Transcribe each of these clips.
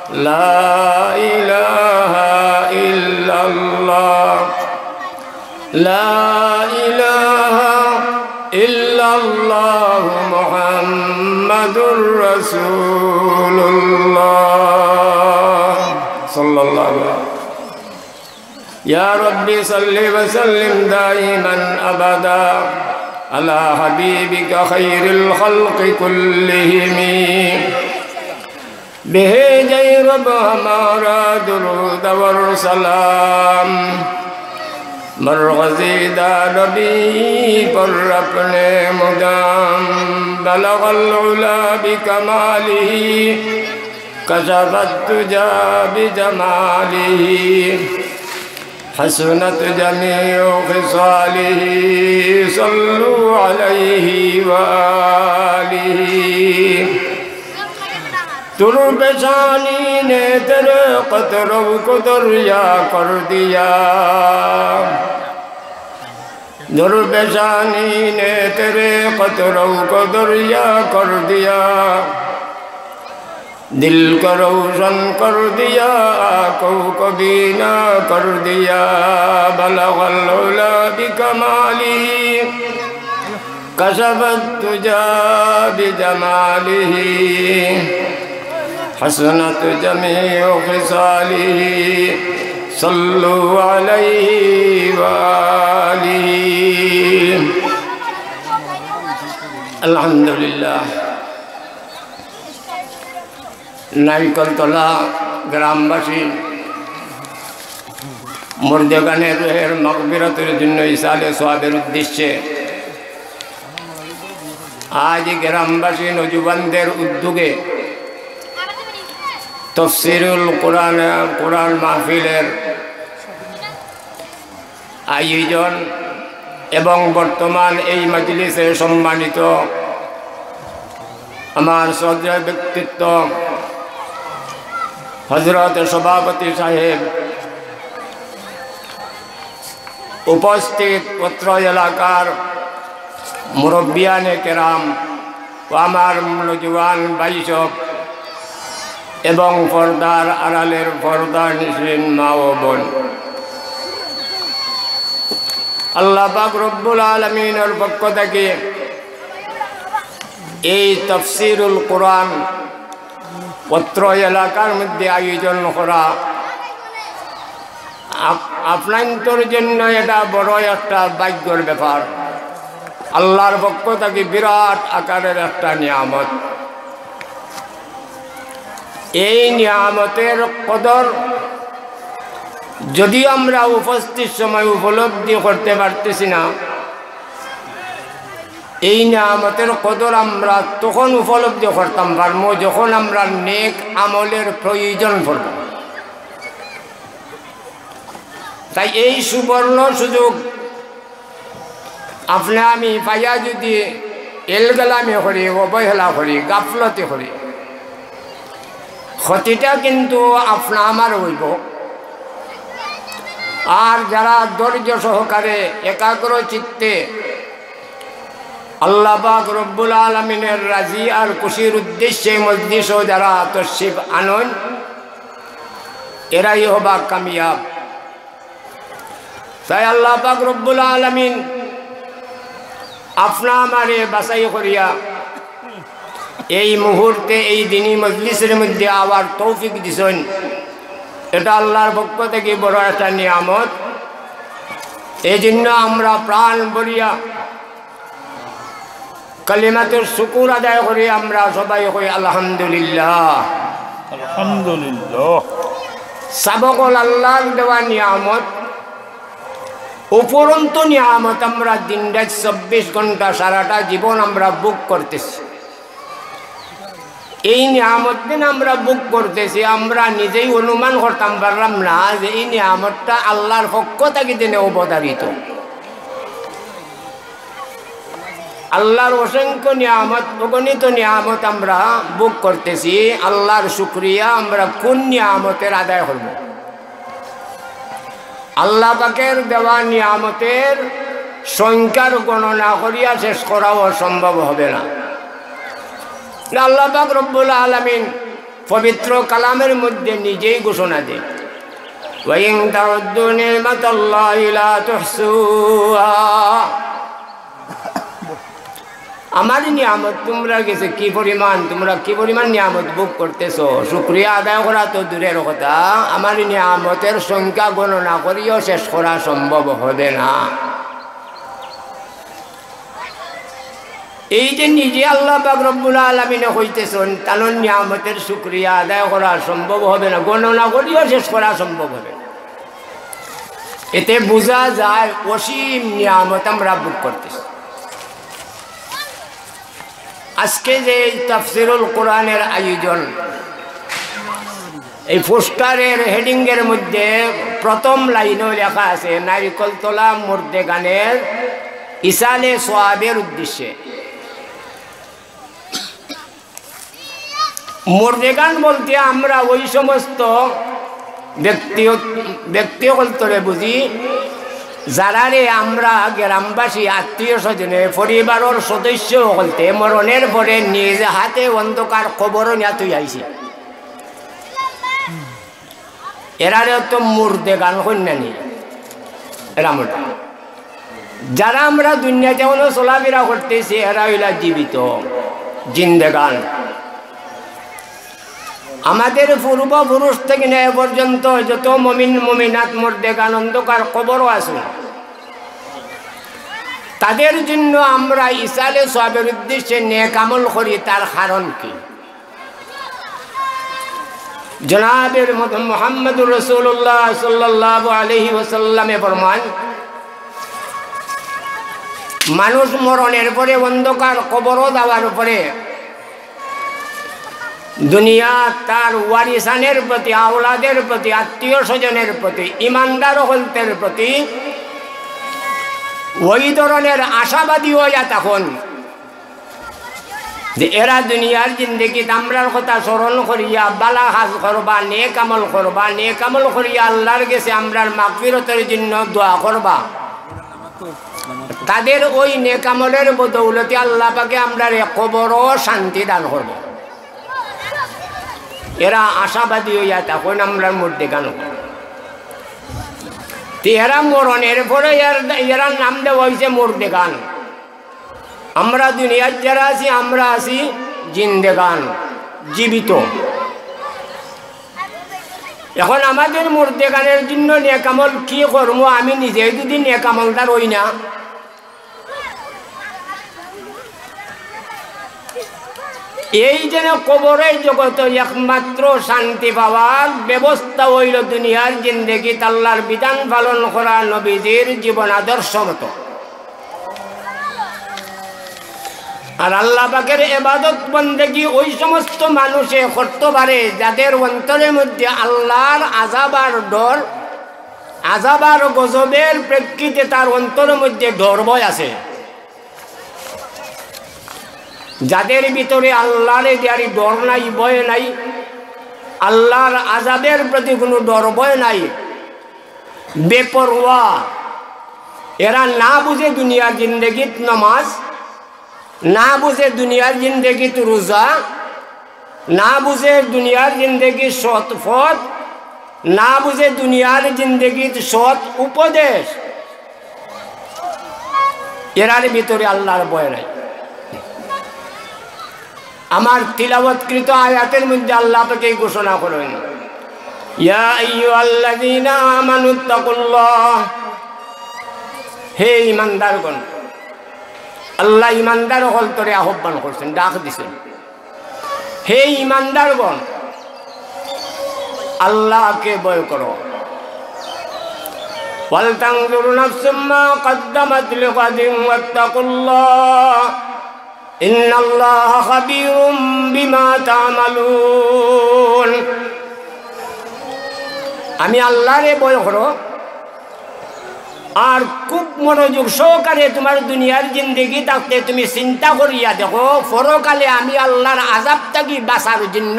لا إله إلا الله لا إله إلا الله محمد رسول الله صلى الله عليه وسلم يا ربي صل وسلم دائما أبدا على حبيبك خير الخلق كلهم به جيرب ہمارا درود اور سلام مرغزی دا نبی پر اپنے مدام بلغ العلا بکمالہ کشف الدجى بجمالہ حسنت جميع خصاله صلوا عليه وآله تربشانی نے تیرے قطروں کو دریا کر دیا دربشانی نے تیرے قطروں کو دریا کر دیا دل کو روشن کر دیا آنکھوں کو بینا کر دیا بلغ العلا بکمالہ کشف الدجى بجمالہ حسنت جميع خصاله صلوا عليه وآله الحمد لله নারিকলতলা গ্রামবাসী মুর্দেগানের রুহের মাগফিরাতের জন্য ইসালে সওয়াবের উদ্দেশ্যে আজ গ্রামবাসী নওজোয়ানদের উদ্যোগে তফসিরুল কোরআন মাহফিলের আয়োজন এবং বর্তমান এই মজলিসে সম্মানিত আমার শ্রদ্ধেয় ব্যক্তিত্ব হযরত সভাপতি সাহেব উপস্থিত পত্র এলাকার মুরব্বিয়ানে কেরাম ও আমার নওজোয়ান ভাইসব এবং পর্দার আড়ালের পর্দানিশীন মা ও বোন আল্লাহ পাক রব্বুল আলামিনের পক্ষ থেকে এই তাফসীরুল কোরআন পত্র এলাকার মধ্যে আয়োজন করা আপনার জন্য এটা বড় একটা ভাগ্যের ব্যাপার আল্লাহর পক্ষ থেকে বিরাট আকারের একটা নিয়ামত এই নিয়ামতের কদর যদি আমরা উপস্থিত সময় উপলব্ধি করতে পারতেছি না এই নিয়ামতের কদর আমরা তখন উপলব্ধি করতাম পারবো যখন আমরা নেক আমলের প্রয়োজন পড়ব তাই এই সুবর্ণ সুযোগ আপনি আমি পাইয়া যদি এলগালামি করি অবহেলা করি গাফলতি করি ক্ষতিটা কিন্তু আপনা আমার হইব আর যারা ধৈর্য সহকারে একাগ্র চিত্তে আল্লাহ পাক রব্বুল আলামিনের রাজি আর খুশির উদ্দেশ্যে মজলিসও যারা তশরিফ আনন এরাই হবা কামিয়াব তাই আল্লাহ পাক রব্বুল আলামিন আপনা আমারে বাছাই করিয়া এই মুহূর্তে এই দিনী মজলিসের মধ্যে আবার তৌফিক দিছেন এটা আল্লাহর পক্ষ থেকে বড় একটা নিয়ামত এই জন্য আমরা প্রাণ ভরিয়া কালিমাতুর শুকর আদায় করি আমরা সবাই কই আলহামদুলিল্লাহ আলহামদুলিল্লাহ সাবকল আল্লাহর দেওয়া নিয়ামত উপরন্ত নিয়ামত আমরা দিন রাত 24 ঘন্টা সারাটা জীবন আমরা বুক করতেছি এই নিয়ামত দিন আমরা বুক করতেছি আমরা নিজেই অনুমান করতাম পারলাম না যে এই নিয়ামতটা আল্লাহর পক্ষ থেকে দিনে অবতারিত আল্লাহর অসংখ্য নিয়ামত অগণিত নিয়ামত আমরা বুক করতেছি আল্লাহর শুকরিয়া আমরা কোন নিয়ামতের আদায় করব আল্লাহ পাকের দেওয়া নিয়ামতের সংখ্যার গণনা করিয়া শেষ করাও সম্ভব হবে না আল্লাহ পাক রব্বুল আলামিন পবিত্র কালামের মধ্যে নিজেই ঘোষণা দেয়, ওয়াইন তাউদ্দু নি'মাতাল্লাহি লা তুহসুহা। আমার নিয়ামত তোমরা গেছে কি পরিমাণ, তোমরা কি পরিমাণ নিয়ামত ভোগ করতেছ, শুকরিয়া আদায় করা তো দূরের কথা, আমার নিয়ামতের সংখ্যা গণনা করিও শেষ করা সম্ভব হবে না। এই যে নিজে আল্লাহ পাক রব্বুল আলামিনে কইতেছেন, তার নিয়ামতের শুকরিয়া আদায় করা সম্ভব হবে না, গণনা করিও শেষ করা সম্ভব হবে না। এতে বোঝা যায় অসীম নিয়ামত আমরা ভোগ করতেছি। আজকে যে তাফসিরুল কোরআনের আয়োজন, এই পোস্টারের হেডিংয়ের মধ্যে প্রথম লাইনেও লেখা আছে নারিকল তোলা মুর্দে গানের ইসালে সোয়াবের উদ্দেশ্যে। মুর্দে গান বলতে আমরা ওই সমস্ত ব্যক্তিগতরে বুঝি যারারে আমরা গ্রামবাসী আত্মীয় স্বজনে পরিবারের সদস্য বলতে মরণের পরে নিজ হাতে অন্ধকার কবর নিয়ে তুই আইছি, এরারে তো মুর্দে গান কন্যানি এরা মোটা। যারা আমরা দুনিয়াতে চলাফেরা করতেছি এরা হইলা জীবিত জিন্দেগান। আমাদের পূর্বপুরুষ থেকে নেয় পর্যন্ত যত মমিন মমিনাত মুর্দেগান অন্ধকার কবরও আছে, তাদের জন্য আমরা ইসালে সওয়াবের উদ্দেশ্যে নেক আমল করি। তার কারণ কি? জনাবের মুহাম্মদুর রাসূলুল্লাহ সাল্লাল্লাহু আলাইহি ওয়াসাল্লামে ফরমান, মানুষ মরণের পরে অন্ধকার কবরও দেওয়ার পরে দুনিয়া তার ওয়ারিসানের প্রতি, আওলাদের প্রতি, আত্মীয় স্বজনের প্রতি, ইমানদার হলতের প্রতি ওই ধরনের আশাবাদী হইয়া তখন যে এরা দুনিয়ার জিন্দেগিতে আমরার কথা স্মরণ করিয়া বালা কাজ করবা, নেক আমল করবা, নেক আমল করিয়া আল্লাহর কাছে আমরার মাগফিরতের জন্য দোয়া করবা। তাদের ওই নেক আমলের বদৌলতে আল্লাহ পাকে আমরার কবরও শান্তি দান করব। এরা আশাবাদী হইয়া তখন আমরার মধ্যে গান। এরা মরণের পরে এরা নাম দেওয়া হয়েছে মুর্দেগান। আমরা দুনিয়ার যারা আছি আমরা আছি জিন্দেগান, জীবিত। এখন আমাদের মুর্দেগানের জন্য নেকামল কি করবো? আমি নিজে যদি নেকামলদার হই না, এই যেন কবরের জগতে একমাত্র শান্তি পাওয়ার ব্যবস্থা হইল দুনিয়ার জিন্দেগি আল্লাহর বিধান পালন করা, নবীজির জীবন আদর্শ মতো। আর আল্লাহ পাকের ইবাদত বন্দেগি ওই সমস্ত মানুষে করতে পারে যাদের অন্তরের মধ্যে আল্লাহর আযাব আর ডর, আযাব আর গজবের প্রেক্ষিতে তার অন্তরের মধ্যে ডর ভয় আছে। যাদের ভিতরে আল্লাহর যারি ডর নাই, ভয় নাই, আল্লাহর আযাবের প্রতি কোনো ডর ভয় নাই, বেপরোয়া, এরা না বুঝে দুনিয়ার জিন্দেগিত নামাজ, না বুঝে দুনিয়ার জিন্দেগিত রোজা, না বুঝে দুনিয়ার জিন্দেগির সৎ পথ, না বুঝে দুনিয়ার জিন্দেগিত সৎ উপদেশ, এরার ভিতরে আল্লাহর ভয় নাই। আমার তিলাওয়াতকৃত আয়াতের মধ্যে আল্লাহ পাক ঘোষণা করেন, ইয়া আইয়ুহাল্লাযীনা আমানুত্তাকুল্লাহ, হে ঈমানদারগণ। আল্লাহ ঈমানদার হল তোরে আহ্বান করছেন, ডাক দিছেন, হে ঈমানদারগণ আল্লাহকে ভয় করো। ওয়াল তানজুর নাফসুম মা কদ্দামাত লিগাদিন ওয়াত্তাকুল্লাহ ইন্নাল্লাহা খাবীরুম বিমা তা'মালুন। আমি আল্লাহরে ভয় করো আর খুব মনোযোগ সহকারে তোমার দুনিয়ার জিন্দেগি থাকতে তুমি চিন্তা করিয়া দেখো, পরকালে আমি আল্লাহর আযাব থেকে বাঁচার জন্য,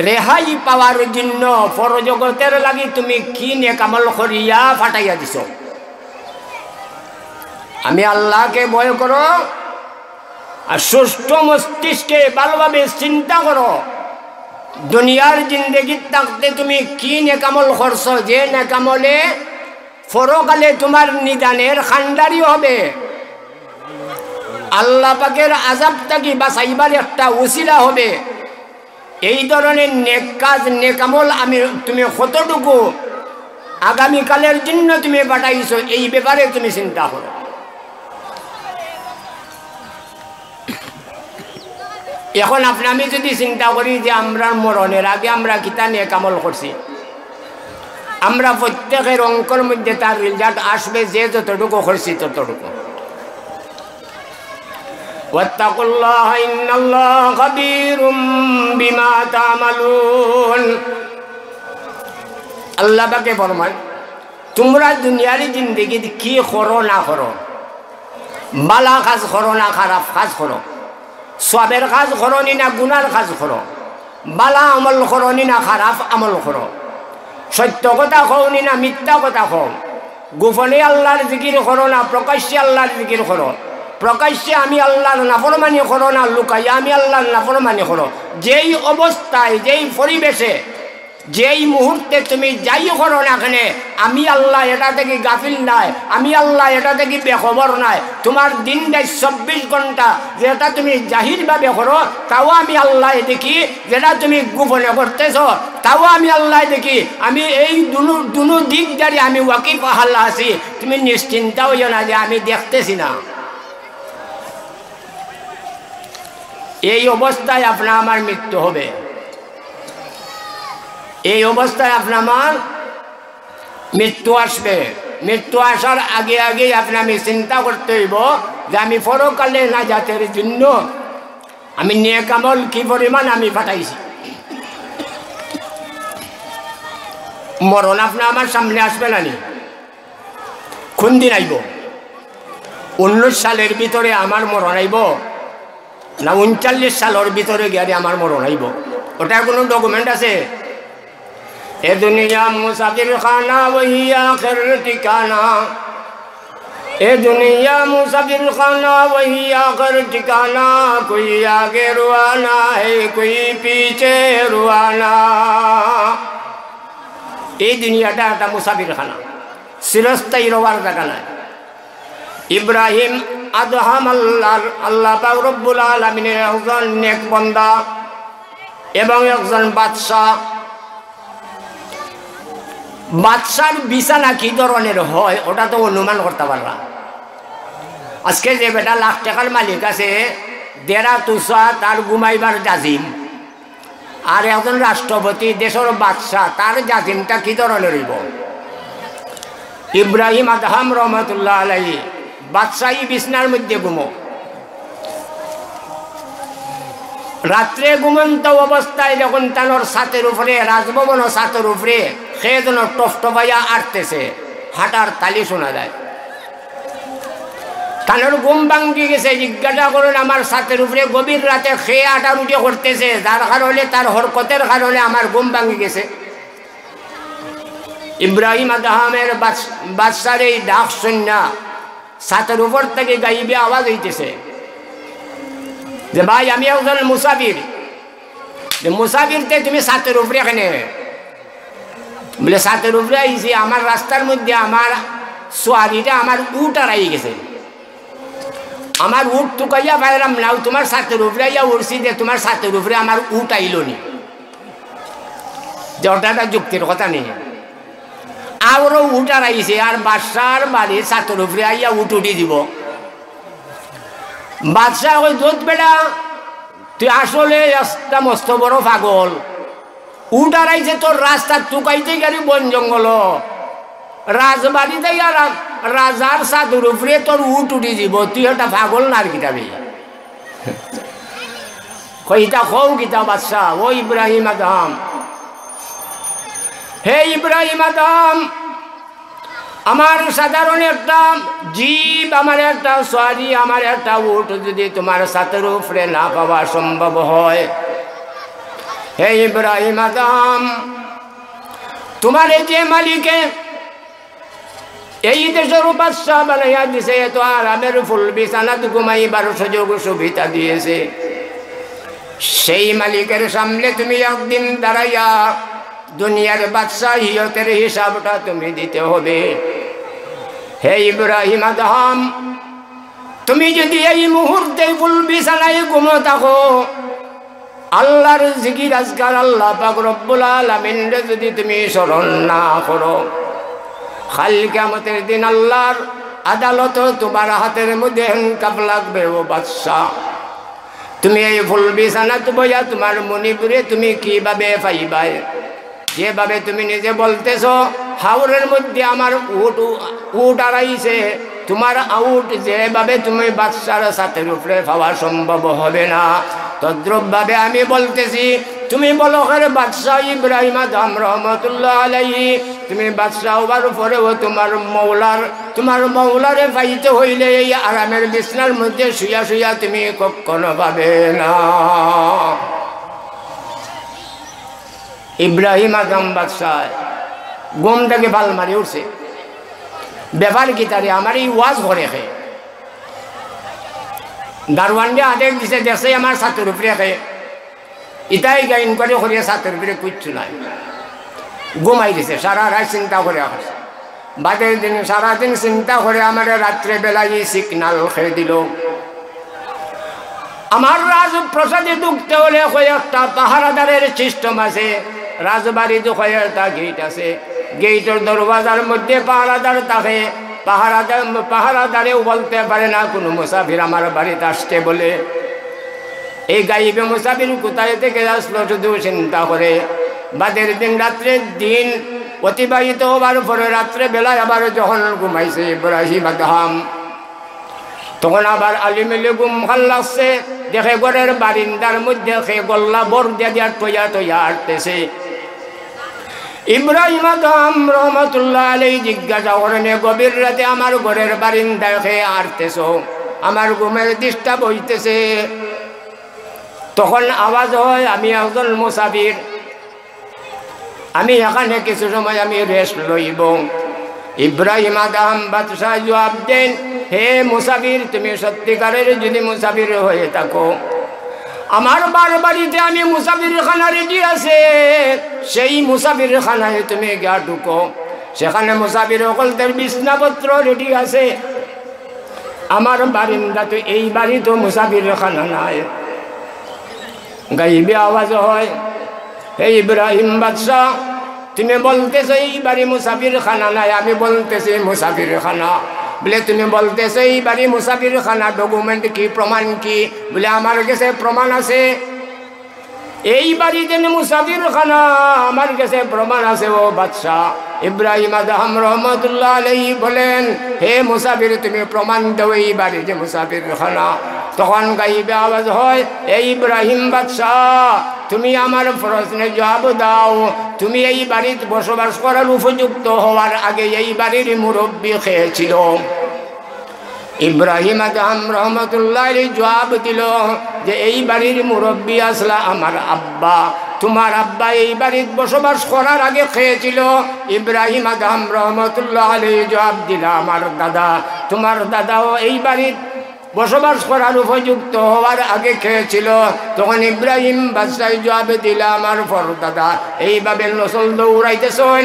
রেহাই পাওয়ার জন্য পরজগতের লাগি তুমি কি নেক আমল করিয়া ফাটাইয়া দিছ। আমি আল্লাহকে ভয় করো আর সুষ্ঠু মস্তিষ্কে ভালোভাবে চিন্তা করো দুনিয়ার জিন্দগি থাকতে তুমি কি নেকামল করছো, যে নেকামলে পরকালে তোমার নিদানের খান্ডারি হবে, আল্লাহ পাকের আযাব থেকে বাঁচাইবার একটা উসিলা হবে। এই ধরনের নেক কাজ নেকামল তুমি কতটুকু আগামীকালের জন্য তুমি পাঠাইছো, এই ব্যাপারে তুমি চিন্তা করো। এখন আমি যদি চিন্তা করি যে আমরা মরণের আগে আমরা কিতা নেকামল করছি, আমরা প্রত্যেকের অঙ্কের মধ্যে তার রেজাল্ট আসবে, যে যতটুকু করছি ততটুকু। ওয়াত্তাকুল্লাহ ইন্নাল্লাহা খাবীরুম বিমা তা'মালুন। আল্লাহ পাকে ফরমায়, তোমরা দুনিয়ার জিন্দেগি কি করো না করো, বালা কাজ করো না খারাপ কাজ করো, সবের কাজ করো নি না গুনার কাজ করো, বালা আমল করো নি না খারাপ আমল করো, সত্য কথা কও নি না মিথ্যা কথা কও, গোপনে আল্লাহর জিকির করো না প্রকাশ্যে আল্লাহর জিকির করো, প্রকাশ্যে আমি আল্লাহর নাফরমানি করো না লুকাইয়া আমি আল্লাহর নাফরমানি করো। যেই অবস্থায় যেই পরিবেশে যেই মুহূর্তে তুমি যাই করো না কেন, আমি আল্লাহ এটা থেকে গাফিল নাই, আমি আল্লাহ এটা থেকে বেখবর নাই। তোমার দিন দেয় 24 ঘন্টা, যেটা তুমি জাহিরভাবে করো তাও আমি আল্লাহ দেখি, যেটা তুমি গোপনে করতেছ তাও আমি আল্লাহ দেখি। আমি এই দুনো দিক দ্বারে আমি ওয়াকিফ আল্লাহ আছি। তুমি নিশ্চিন্তা হইও না যে আমি দেখতেছি না। এই অবস্থায় আপনার আমার মৃত্যু হবে, এই অবস্থায় আপনার আমার মৃত্যু আসবে। মৃত্যু আসার আগে আগে আমি চিন্তা করতে হইব যে আমি পরকালে নাজাতের জন্য আমি নেক আমল কি পরিমাণ আমি পাঠাইছি। মরণ আমার সামনে আসবে না, কোন দিন আইব? 19 সালের ভিতরে আমার মরণ আইব না 39 সালের ভিতরে গিয়ে আমার মরণ আইব? ওটার কোনো ডকুমেন্ট আছে? এ দুনিয়া মুসাফির খানা ওহি আখির ঠিকানা, এ দুনিয়া মুসাফির খানা ওহি আখির ঠিকানা, কোই আগে রুয়ানা হে কোই পিছে রুয়ানা। এই দুনিয়াটা একটা মুসাফির খানা, চিরস্থায়ী রওয়ার জায়গা নাই। ইব্রাহিম আদহাম আল্লাহ পাক রব্বুল আলামিনের একজন নেক বান্দা এবং একজন বাদশাহ। বাদশার বিছানা কি ধরনের হয় ওটা তো অনুমান করতে পারলাম। আজকে যে বেটা লাখ টাকার মালিক আছে, দেড়া তুষা তার ঘুমাইবার জাজিম, আর একজন রাষ্ট্রপতি দেশের বাদশাহ তার জাজিমটা কি ধরনের হইব? ইব্রাহিম আদহাম রহমতুল্লাহ আলাইহি বাদশাহী বিছনার মধ্যে ঘুমো, রাত্রে ঘুমন্ত অবস্থায় যখন তানোর ছাতের উপরে রাজভবন ও ছাতের উপরে সে যেন টফটফাইয়া আটতেছে, হাঁটার তালি শোনা যায়। তানোর ঘুম ভাঙ্গি গেছে, জিজ্ঞাসা করেন আমার ছাতের উপরে গভীর রাতে খেয়ে আটারুটি করতেছে, যার কারণে তার হরকতের কারণে আমার ঘুম ভাঙ্গি গেছে। ইব্রাহিম আদহামের বাদশার এই ডাক সন্ধ্যা ছাতের উপর থেকে গাইবে আওয়াজ হইতেছে যে ভাই আমি একজন মুসাফির। মুসাফিরতে তুমি ছাতের উপরে এখানে? বলে ছাতের উপরে আইছি, আমার রাস্তার মধ্যে আমার সোয়ারিটা আমার উট আড়াই গেছে, আমার উট টুকাইয়া পাইলাম না, তোমার ছাতের উপরে আইয়া উঠছি যে তোমার ছাতের উপরে আমার উট আইল নি, যে ওটা একটা যুক্তির কথা নেই। আরও উট আড়াইছে আর বাদশার বাড়ি ছাতের উপরে আইয়া উট উঠি দিব। বাদশাহ ওই দোধ বেড়া তুই আসলে একটা মস্ত বড় পাগল, উট আড়াইছে তোর রাস্তা টুকাইতে গেলি বন জঙ্গল, রাজবাড়িতে রাজার ছাদের উপরে তোর উট উঠি দিব, তুই একটা পাগল না আর কিতাবি কইতা খৌ কিতা বাদশাহ। ও ইব্রাহিম আদম, হে ইব্রাহিম আদম, আমার সাধারণ একটা জীব, আমার একটা সোয়ারি, আমার একটা উট যদি তোমার ছাতের উপরে না পাওয়া সম্ভব হয়, হে ইব্রাহিম আদম, তোমার এই যে মালিকে এই দেশের বাদশাহ বানাইয়া দিছে, তো আরামের ফুল বিছানাত ঘুমাইবার সুযোগ সুবিধা দিয়েছে, সেই মালিকের সামনে তুমি একদিন দাঁড়াইয়া দুনিয়ার বাদশাহিয়তের হিসাবটা তুমি দিতে হবে। হে ইব্রাহিম আদম, তুমি যদি এই মুহূর্তে ফুল বিছানায় ঘুমো থাকো, আল্লাহর জিকির আজকার আল্লাহ পাক রব্বুল আলামিনরে যদি তুমি স্মরণ না করো, কাল কিয়ামতের দিন আল্লাহর আদালত তোমার হাতের মধ্যে হ্যান্ডকাপ লাগবে। ও বাদশাহ, তুমি এই ফুল বিছানাতে বইয়া তোমার মনিপুরে তুমি কিভাবে পাইবাই? যেভাবে তুমি নিজে বলতেছ হাওরের মধ্যে আমার উট আড়াইছে, তোমার আউট যেভাবে তুমি বাদশার সাথের উপরে পাওয়া সম্ভব হবে না, তদ্রূপভাবে আমি বলতেছি তুমি বলো করে বাদশাহ ইব্রাহিম আদম রহমতুল্লাহ আলাইহি, তুমি বাদশাহ হওয়ার পরেও তোমার মৌলারে পাইতে হইলে এই আরামের বিছনার মধ্যে শুয়া শুয়া তুমি কখনো পাবে না। ইব্রাহিম আদম বাদশাহ ঘুমটাকে ভাল মারি উঠছে। ব্যাপার কি তারে আমার এই ওয়াজ ঘরে খে দারোয়ানকে আদেশ দিছে, দেখছে আমার ছাত্রের উপরে খে, ইটাই গাইন করে করিয়া ছাত্রের উপরে কিচ্ছু নাই, ঘুমাই দিছে। সারা রাত চিন্তা করে আসছে, বাদের দিন সারাদিন চিন্তা করে আমার রাত্রে বেলায় সিগনাল খেয়ে দিল। আমার রাজপ্রসাদে ঢুকতে হলে কয়েকটা পাহারাদারের সিস্টেম আছে, রাজবাড়িতে কয়েকটা গেট আছে, গেটের দরওয়াজার মধ্যে পাহারাদার থাকে। পাহারাদারেও বলতে পারে না কোনো মুসাফির আমার বাড়িতে আসতে বলে। এই গাইবে মুসাফির কোথায় থেকে আসলো শুধু চিন্তা করে। বাদের দিন রাত্রের দিন অতিবাহিত হবার পরে রাত্রে বেলায় আবার যখন ঘুমাইছে ইব্রাহিম আদম, তখন আবার আলিমিলে ঘুম ভাল লাগছে। দেখে ঘরের বারিন্দার মধ্যে সে গল্লা বর দিয়া টইয়া আটতেছে। ইব্রাহিম আদম রহমতুল্লাহ আলাইহি জিজ্ঞাসা করেন, গভীর রাতে আমার ঘরের বারিন্দায় খেয়ে আটতেছ, আমার ঘুমের ডিস্টার্ব হইতেছে। তখন আওয়াজ হয় আমি একজন মুসাফির, আমি এখানে কিছু সময় আমি রেস্ট লইব। ইব্রাহিম আদম বাদশাহ জবাব দেন, হে মুসাফির, তুমি সত্যিকারের যদি মুসাফির হয়ে থাকো, আমার বাড়িতে আমি মুসাফির খানা রেডি আছে, সেই মুসাফির খানায় তুমি গিয়া ঢুকো। সেখানে মুসাফির সকলদের বিছনাপত্র রেডি আছে। আমার বারিন্দা তো এই বাড়ি তো মুসাফির খানা নাই। গাইবে আওয়াজ হয়, হে ইব্রাহিম বাদশাহ, তুমি বলতেছো এই বাড়ি মুসাফির খানা নাই, আমি বলতেছি মুসাফির খানা। বলে তুমি বলতেছো এই বাড়ি মুসাফির খানা, ডকুমেন্ট কি, প্রমাণ কি? বলে আমার কাছে প্রমাণ আছে, এই বাড়িতে মুসাফির খানা, আমার কাছে প্রমাণ আছে। ও বাদশাহ, ইব্রাহিম আদম রহমতুল্লাহ আলাইহি বলেন, হে মুসাফির, তুমি প্রমাণ দাও এই বাড়ি যে মুসাফির খানা। তখন গাইবে আওয়াজ হয়, এই ইব্রাহিম বাদশাহ, তুমি আমার প্রশ্নের জবাব দাও, তুমি এই বাড়িতে বসবাস করার উপযুক্ত হওয়ার আগে এই বাড়ির মুরব্বী খেয়েছিল? ইব্রাহিম আদম রহমতুল্লাহ জবাব দিল যে এই বাড়ির মুরব্বী আসলা আমার আব্বা, তোমার আব্বা এই বাড়িতে বসবাস করার আগে খেয়েছিল। ইব্রাহিম আদম রহমতুল্লাহ জবাব দিল আমার দাদা, তোমার দাদাও এই বাড়ির বসবাস করার উপযুক্ত হওয়ার আগে খেয়েছিল। তখন ইব্রাহিম বাদশাহ জবাব দিল আমার পরদাদা। এইভাবে নসল দৌড়াইতেছেন,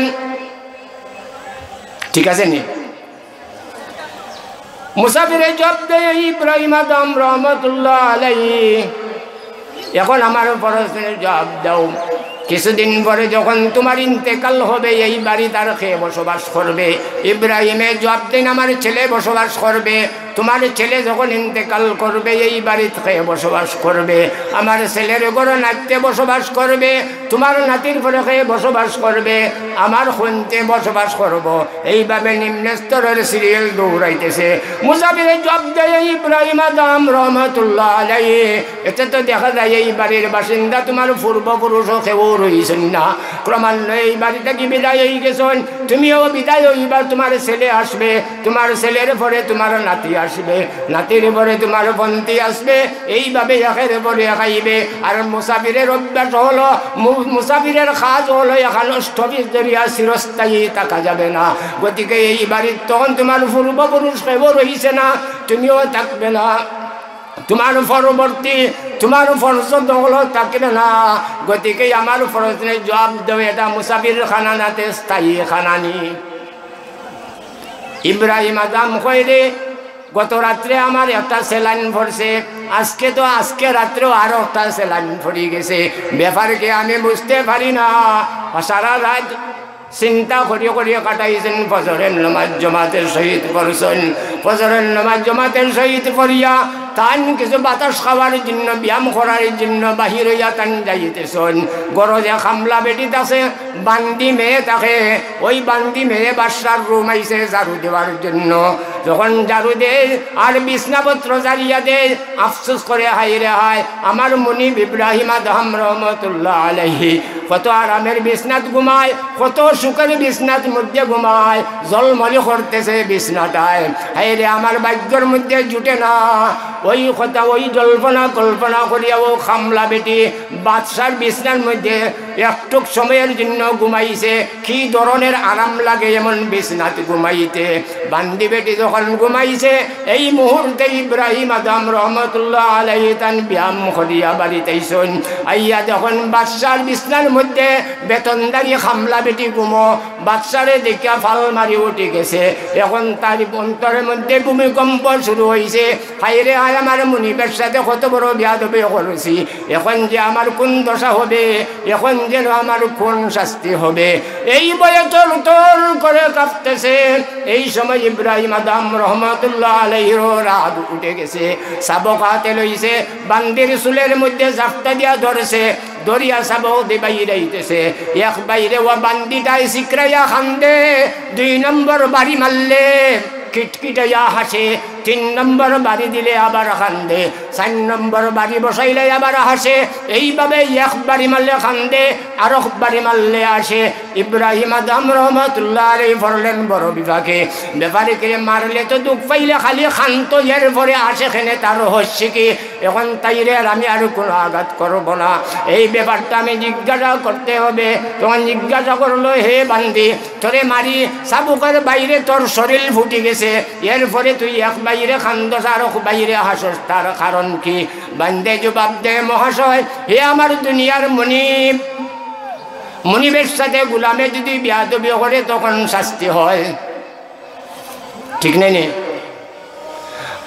ঠিক আছে নি? মুসাফিরে জবাব দেয় ইব্রাহিম আদম রহমতুল্লাহ আলাইহি, এখন আমার প্রশ্নের জবাব দাও, কিছুদিন পরে যখন তোমার ইন্তেকাল হবে এই বাড়ি তার খেয়ে বসবাস করবে? ইব্রাহিমের জবাব দেন, আমার ছেলে বসবাস করবে। তোমার ছেলে যখন ইন্তেকাল করবে এই বাড়িতে খেয়ে বসবাস করবে। আমার ছেলের ঘরে নাতিতে বসবাস করবে, তোমার নাতির ঘরে খেয়ে বসবাস করবে, আমার খুনতে বসবাস করব। এইভাবে নিম্ন স্তরের সিরিয়াল দৌড়াইতেছে। মুসাফিরের জবাব দেয় ইব্রাহিম আদম রহমতুল্লাহ আলাইহি, এতে তো দেখা যায় এই বাড়ির বাসিন্দা তোমার পূর্বপুরুষও কেউ রয়েছেন না, ক্রমান্বয়ে এই বাড়িতে কি বিদায় হয়ে গেছেন, তুমিও বিদায় হইবার, তোমার ছেলে আসবে, তোমার ছেলের পরে তোমার নাতি আসবে, নাতির পরে তোমার বন্তি আসবে, এইভাবে একের পরে খাইবে। আর মুসাফিরের অভ্যাস হলো, মুসাফিরের কাজ হলো এখানে স্থবির জরিয়া চিরস্থায়ী থাকা যাবে না। গতিকে এই বাড়ির তখন তোমার পূর্বপুরুষ কেউ রয়েছে না, তুমিও থাকবে না, তোমার পরবর্তী তোমার ফরজ দখলত থাকবে না। গতিকে আমার ফরজের জবাব দেবে, এটা মুসাফির খানা নাতে স্থায়ী খানানি। ইব্রাহিম আদম কইরে গত রাত্রে আমার একটা সেলাইন পড়ছে, আজকে রাত্রেও আরো একটা সেলাইন পড়ে গেছে। ব্যাপারকে আমি বুঝতে পারি না। সারা রাত চিন্তা করিয়া কাটাইছেন। ফজরের নামাজ জমাতের সহিত পড়ছেন, ফজরের নামাজ জমাতের সহিত পড়িয়া তান কিছু বাতাস খাওয়ার জন্য, ব্যায়াম করার জন্য বাহির হইয়া তান যাইতেছেন। গরজে খামলা বেটিত আছে, বান্দি মেয়ে থাকে। ওই বান্দি মেয়ে বাসার রুম আইছে ঝাড়ু দেওয়ার জন্য। যখন ঝাড়ু দেয় আর বিছনাপত্র ঝাড়িয়া দেয়, আফসোস করে হাইরে হায় আমার মুনিব ইব্রাহিম আদম রহমতুল্লাহ আলাইহি কত আরামের বিছনাত ঘুমায়, কত সুখের বিছনাত মধ্যে ঘুমায়, জলমলি করতেছে বিছনাটায়। হাইরে আমার ভাগ্যের মধ্যে জুটে না। ওই কথা ওই কল্পনা করিয়া ও খামলা বেটি বাদশার বিছনার মধ্যে একটুক সময়ের জন্য ঘুমাইছে। কি ধরনের আরাম লাগে এমন বিছনাত ঘুমাইতে। বান্দি বেটি যখন ঘুমাইছে, এই মুহূর্তে ইব্রাহিম আদম রহমতুল্লাহ আলাইহি তান ব্যায়াম করিয়া বাড়িতেইছেন। আইয়া যখন বাদশার বিছনার মধ্যে বেতনদারি খামলা বেটি ঘুমো, বাদশারে দেখিয়া ফাল মারি উঠে গেছে। এখন তার অন্তরের মধ্যে ভূমিকম্প শুরু হয়েছে। হাইরে হায় আমার মুনিবের সাথে কত বড় বেয়াদবি করেছি, এখন যে আমার কোন দশা হবে, এখন যেন আমার কোন শাস্তি হবে, এই বয়ে তোর করে কাঁপতেছে। এই সময় ইব্রাহিম আদম রহমতুল্লাহ আলাইহির রাগ উঠে গেছে। শাবক হাতে লইছে, বান্দির চুলের মধ্যে ঝাপটা দিয়া ধরেছে। দরিয়া শাবক দিয়ে বাইরে আইতেছে। এক বাইরে ও বান্দিটাই সিকরাইয়া খান্দে, 2 নম্বর বাড়ি মারলে কিটকিটাইয়া হাসে, 3 নম্বর বাড়ি দিলে আবার কান্দে, 4 নম্বর বাড়ি বসাইলে আবার হাসে। এইভাবে এক বাড়ি মারলে কান্দে, আর এক বাড়ি মারলে আসে। ইব্রাহিম আদম রহমতুল্লাহ আলাইহি পড়লেন বড় বিভাগে। ব্যাপারীকে মারলে তো দুঃখ পাইলে খালি খান্ত, এর পরে আসে খেনে তার রহস্য কি। এখন তাইরে আমি আর কোনো আঘাত করব না, এই ব্যাপারটা আমি জিজ্ঞাসা করতে হবে। তখন জিজ্ঞাসা করলো, হে বান্দি, তোরে মারি চাবুকের বাইরে তোর শরীর ফুটে গেছে, এরপরে তুই এক বাইরে খান্দস আর বাইরে হাসস, তার কারণ কি? বান্দে জবাব দে, মহাশয়, হে আমার দুনিয়ার মুনিব, মুনিবের সাথে গোলামে যদি বেয়াদবি করে তখন শাস্তি হয়, ঠিক নেই?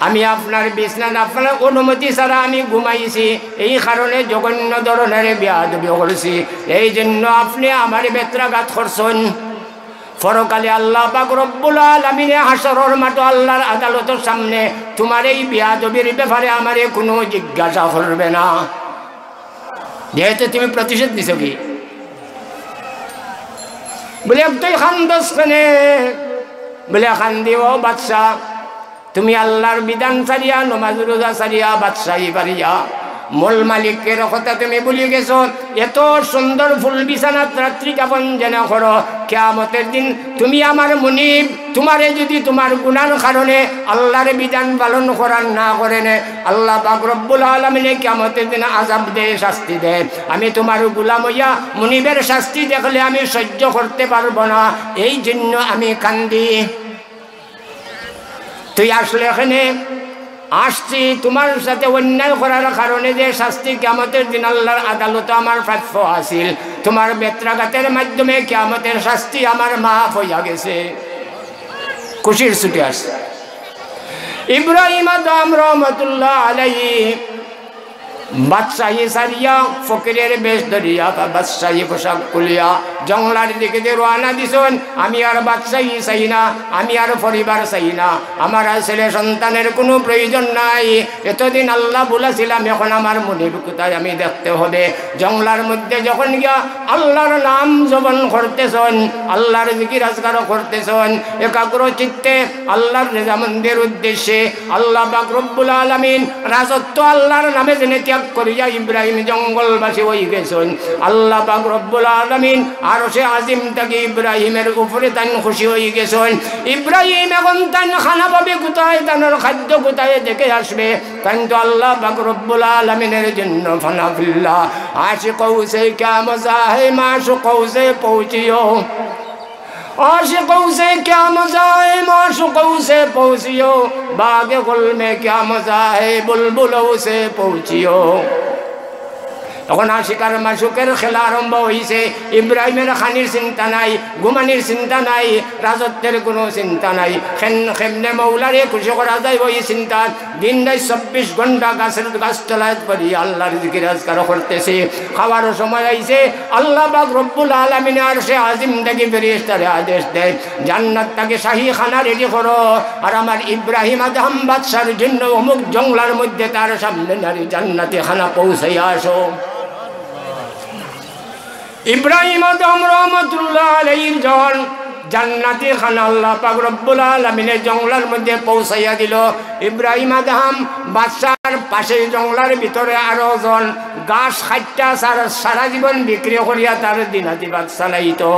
আমি আপনার বিছনাত আপনার অনুমতি ছাড়া আমি ঘুমাইছি, এই কারণে জঘন্য ধরনের বেয়াদবি করেছি, এই জন্য আপনি আমার বেত্রাঘাত করছেন। পরকালে আল্লাহ পাক রব্বুল আলামিনে হাসরের মাঠে আল্লাহর আদালতের সামনে তোমার এই বেয়াদবির ব্যাপারে আমারে কোনো জিজ্ঞাসা করবে না, যেহেতু তুমি প্রতিশোধ দিছো। কি বলে তুই খান্দস কেনে? বলে খান্দি, ও বাদশাহ, তুমি আল্লাহর বিধান ছাড়িয়া, নমাজ রোজা ছাড়িয়া, বাদশাহী পারিয়া মূল মালিকের কথা তুমি ভুলে গেছো। এত সুন্দর ফুল বিছানাত রাত্রি যাপন যেন করো, কিয়ামতের দিন তুমি আমার মুনিব, তোমারে যদি তোমার গুনার কারণে আল্লাহর বিধান পালন করার না করেন, আল্লাহ পাক রব্বুল আলামিনে কিয়ামতের দিন আযাব দেয়, শাস্তি দেয়। আমি তোমার গোলাম হইয়া মুনিবের শাস্তি দেখলে আমি সহ্য করতে পারবো না, এই জন্য আমি কান্দি। তুই আসলে এখানে আসছি তোমার সাথে অন্যায় করার কারণে যে শাস্তি কিয়ামতের দিন আল্লাহর আদালতে আমার প্রাপ্য আছিল, তোমার বেত্রাঘাতের মাধ্যমে কিয়ামতের শাস্তি আমার মাফ হইয়া গেছে। খুশির ছুটি আসছে। ইব্রাহিম আদম রহমতুল্লাহ আলাইহি বাদশাহী সারিয়া, ফকিরের বেশ ধরিয়া, বাদশাহী পোশাক খুলিয়া জঙ্গলার দিকে যে রওনা দিছেন। আমি আর বাদশাহী চাই না, আমি আর পরিবার চাই না, আমার আর ছেলে সন্তানের কোনো প্রয়োজন নাই। এতদিন আল্লাহ বলেছিলাম, এখন আমার মুনিব কোথায় আমি দেখতে হবে। জঙ্গলার মধ্যে যখন গিয়া আল্লাহর নাম জপন করতেছেন, আল্লাহর জিকির আজকার করতেছেন একাগ্র চিত্তে আল্লাহর রেজামন্দের উদ্দেশ্যে, আল্লাহ পাক রব্বুল আলামিন রাজত্ব আল্লাহর নামে জেনে ত্যাগ করিয়া ইব্রাহিম জঙ্গলবাসী হয়ে গেছেন। আল্লাহ পাক রব্বুল আলামিন আরশে আজিম থেকে ইব্রাহিমের উপরে তান খুশি হয়ে গেছেন। ইব্রাহিম এখন তান খানা পাবে কোথায়, তানোর খাদ্য কোথায় দেখে আসবে, কিন্তু আল্লাহ পাক রব্বুল আলামিনের জন্য ফানা ফিল্লাহ आशिकों से क्या मजा है, माशुकों से पहुँचियो। आशिकों से क्या मजा है माशुकों से पहुँचियो, बागे गुल में क्या मजा है बुलबुलों से पहुँचियो। তখন আশিকার মাসুকের খেলা আরম্ভ হয়েছে। ইব্রাহিমের খানির চিন্তা নাই, ঘুমানির চিন্তা নাই, রাজত্বের কোনো চিন্তা নাই। খেমনে মৌলারে খুশি করা যায় ওই চিন্তা। দিন রাত 24 ঘন্টা গাছতলায় করি আল্লাহর জিকির আজকার করতেছে। খাওয়ার সময় আইছে, আল্লাহ পাক রব্বুল আলামিন আরশে আজিম থেকে ফেরেশতারে আদেশ দেয়, জান্নাত থেকে শাহী খানা রেডি করো, আর আমার ইব্রাহিম আদম বাদশার জন্য অমুক জঙ্গলার মধ্যে তার সামনে নারী জান্নাতি খানা পৌঁছাইয়া আসো। ইব্রাহিম আদম রহমতুল্লাহ আলাইহির জন জান্নাতি খানা আল্লাহ পাক রব্বুল আলামিনের জঙ্গলার মধ্যে পৌঁছাইয়া দিল। ইব্রাহিম আদম বাদশার পাশে জঙ্গলার ভিতরে আরো জন গাছ খাইটা সারা জীবন বিক্রি করিয়া তার দিনাতি বাদ চালাইতো।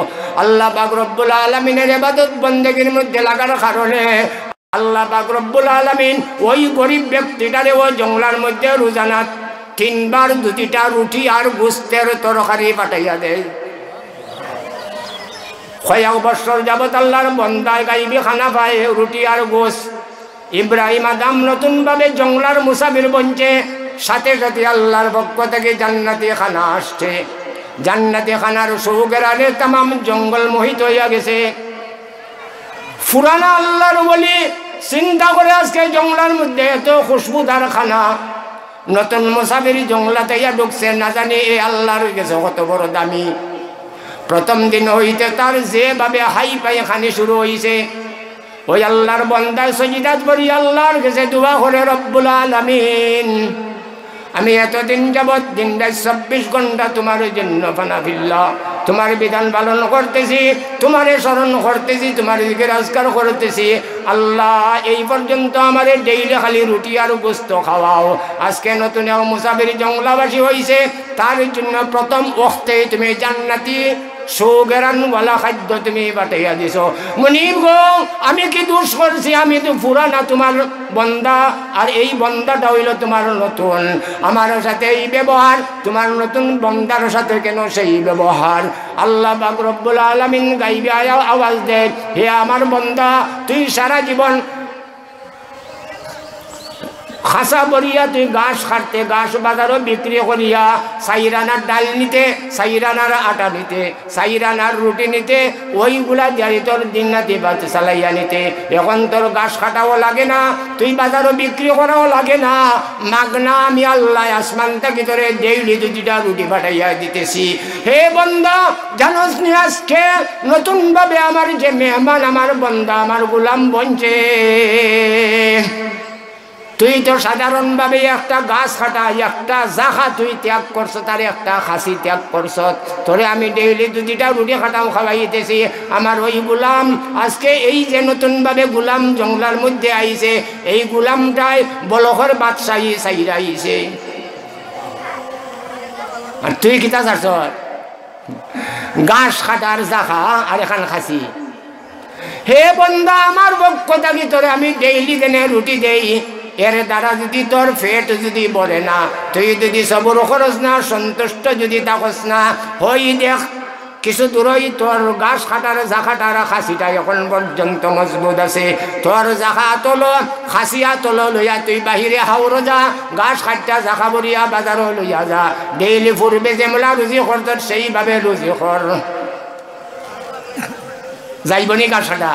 আল্লাহ পাক রব্বুল আলামিনের ইবাদত বন্দেগীর মধ্যে লাগার কারণে আল্লাহ পাক রব্বুল আলামিন ওই গরিব ব্যক্তিটারে ওই জঙ্গলার মধ্যে রোজানা 3 বার 2টা রুটি আর গোস্তের তরকারি পাঠাইয়া দেয়। কয়েক বছর যাবত আল্লাহর বন্দায় গাইবি খানা পায় রুটি আর গোস্ত। ইব্রাহিম আদম নতুনভাবে জঙ্গলার মুসাফির বনছে, সাথে সাথে আল্লাহর পক্ষ থেকে জান্নাতি খানা আসছে। জান্নাতি খানার সৌগেরানে তাম জঙ্গল মোহিত হইয়া গেছে। ফুরানা আল্লাহর বলি চিন্তা করে আজকে জঙ্গলার মধ্যে এত খুশবুদার খানা। নতুন মুসাফির জঙ্গলাতে ঢুকছে, না জানি এই আল্লাহর গেছে কত বড় দামি। প্রথম দিন হইতে তার যেভাবে হাই পাই খানি শুরু হয়েছে, ওই আল্লাহর বন্দায় সজিদাত করি আল্লাহর কাছে দোয়া করে, রব্বুল আলামিন আমি এতদিন যাবৎ দিন রাত 24 ঘন্টা তোমার জন্য ফানাফিল্লাহ তোমার বিধান পালন করতেছি, তোমার স্মরণ করতেছি, তোমার জিকির আজকার করতেছি। আল্লাহ এই পর্যন্ত আমার ডেইলি খালি রুটি আর গোস্ত খাওয়াও। আজকে নতুন মুসাফির জঙ্গলাবাসী হয়েছে, তার জন্য প্রথম ওয়াক্তে তুমি জান্নাতি সুগেরানওয়ালা খাদ্য তুমি পাঠাইয়া দিছ। মুনিব গো, আমি কি দোষ করছি? আমি তো পুরানা তোমার বন্দা, আর এই বন্দাটা হইল তোমার নতুন। আমার সাথে এই ব্যবহার, তোমার নতুন বন্দার সাথে কেন সেই ব্যবহার? আল্লাহ পাক রব্বুল আলামিন গাইবে আওয়াজ দেয়, হে আমার বন্দা, তুই সারা জীবন খাসা বরিয়া তুই ঘাস কাটতে, ঘাস বাজারও বিক্রি করিয়া 4 আনার ডাল নিতে, 4 আনার আটা নিতে, 4 আনার রুটি নিতে, ওইগুলা দিয়ারি তোর দিন রাতি বাদ চালাইয়া নিতে। এখন তোর ঘাস কাটাও লাগে না, তুই বাজারও বিক্রি করাও লাগে না, মাগনা আমি আল্লাহ আসমান থেকে তোরে ডেইলি 2টা রুটি পাঠাইয়া দিতেছি। হে বন্দা, জানোস নি আজকে নতুনভাবে আমার যে মেহমান, আমার বন্দা, আমার গোলাম বনছে। তুই তো সাধারণভাবে একটা গাছ কাটা, একটা জাখা তুই ত্যাগ করছ, তার একটা খাসি ত্যাগ করছ, তোরে আমি ডেইলি 2টা রুটি খাটাও খাওয়াইতেছি। আমার ওই গুলাম আজকে এই যে নতুনভাবে গুলাম জঙ্গলার মধ্যে আইছে, এই গুলামটাই বলখর বাদশাহী চাইরা আইছে, আর তুই কিতা চাচ্ছ? গাছ কাটার জাখা আর এখান খাসি। হে বন্দা, আমার পক্ষ থাকি তোরে আমি ডেইলি দেনে রুটি দেই, এর দ্বারা যদি তোর পেট যদি বলে না, তুই যদি সবর খরচ না, সন্তুষ্ট যদি থাকস না, হই দেখ কিছু দূরই তোর গাছ কাটার জাখাটার খাসিটা এখন পর্যন্ত মজবুত আছে। তোর জাখা তোলো, খাসিয়া তোলো লইয়া তুই বাহিরে হাওড় যা, গাছ কাটটা জাখা বরিয়া বাজারও লইয়া যা, ডেইলি ফুরবে যেমলা রুজি কর, সেইভাবে রুজি কর। যাইবনি গাছ কাটা?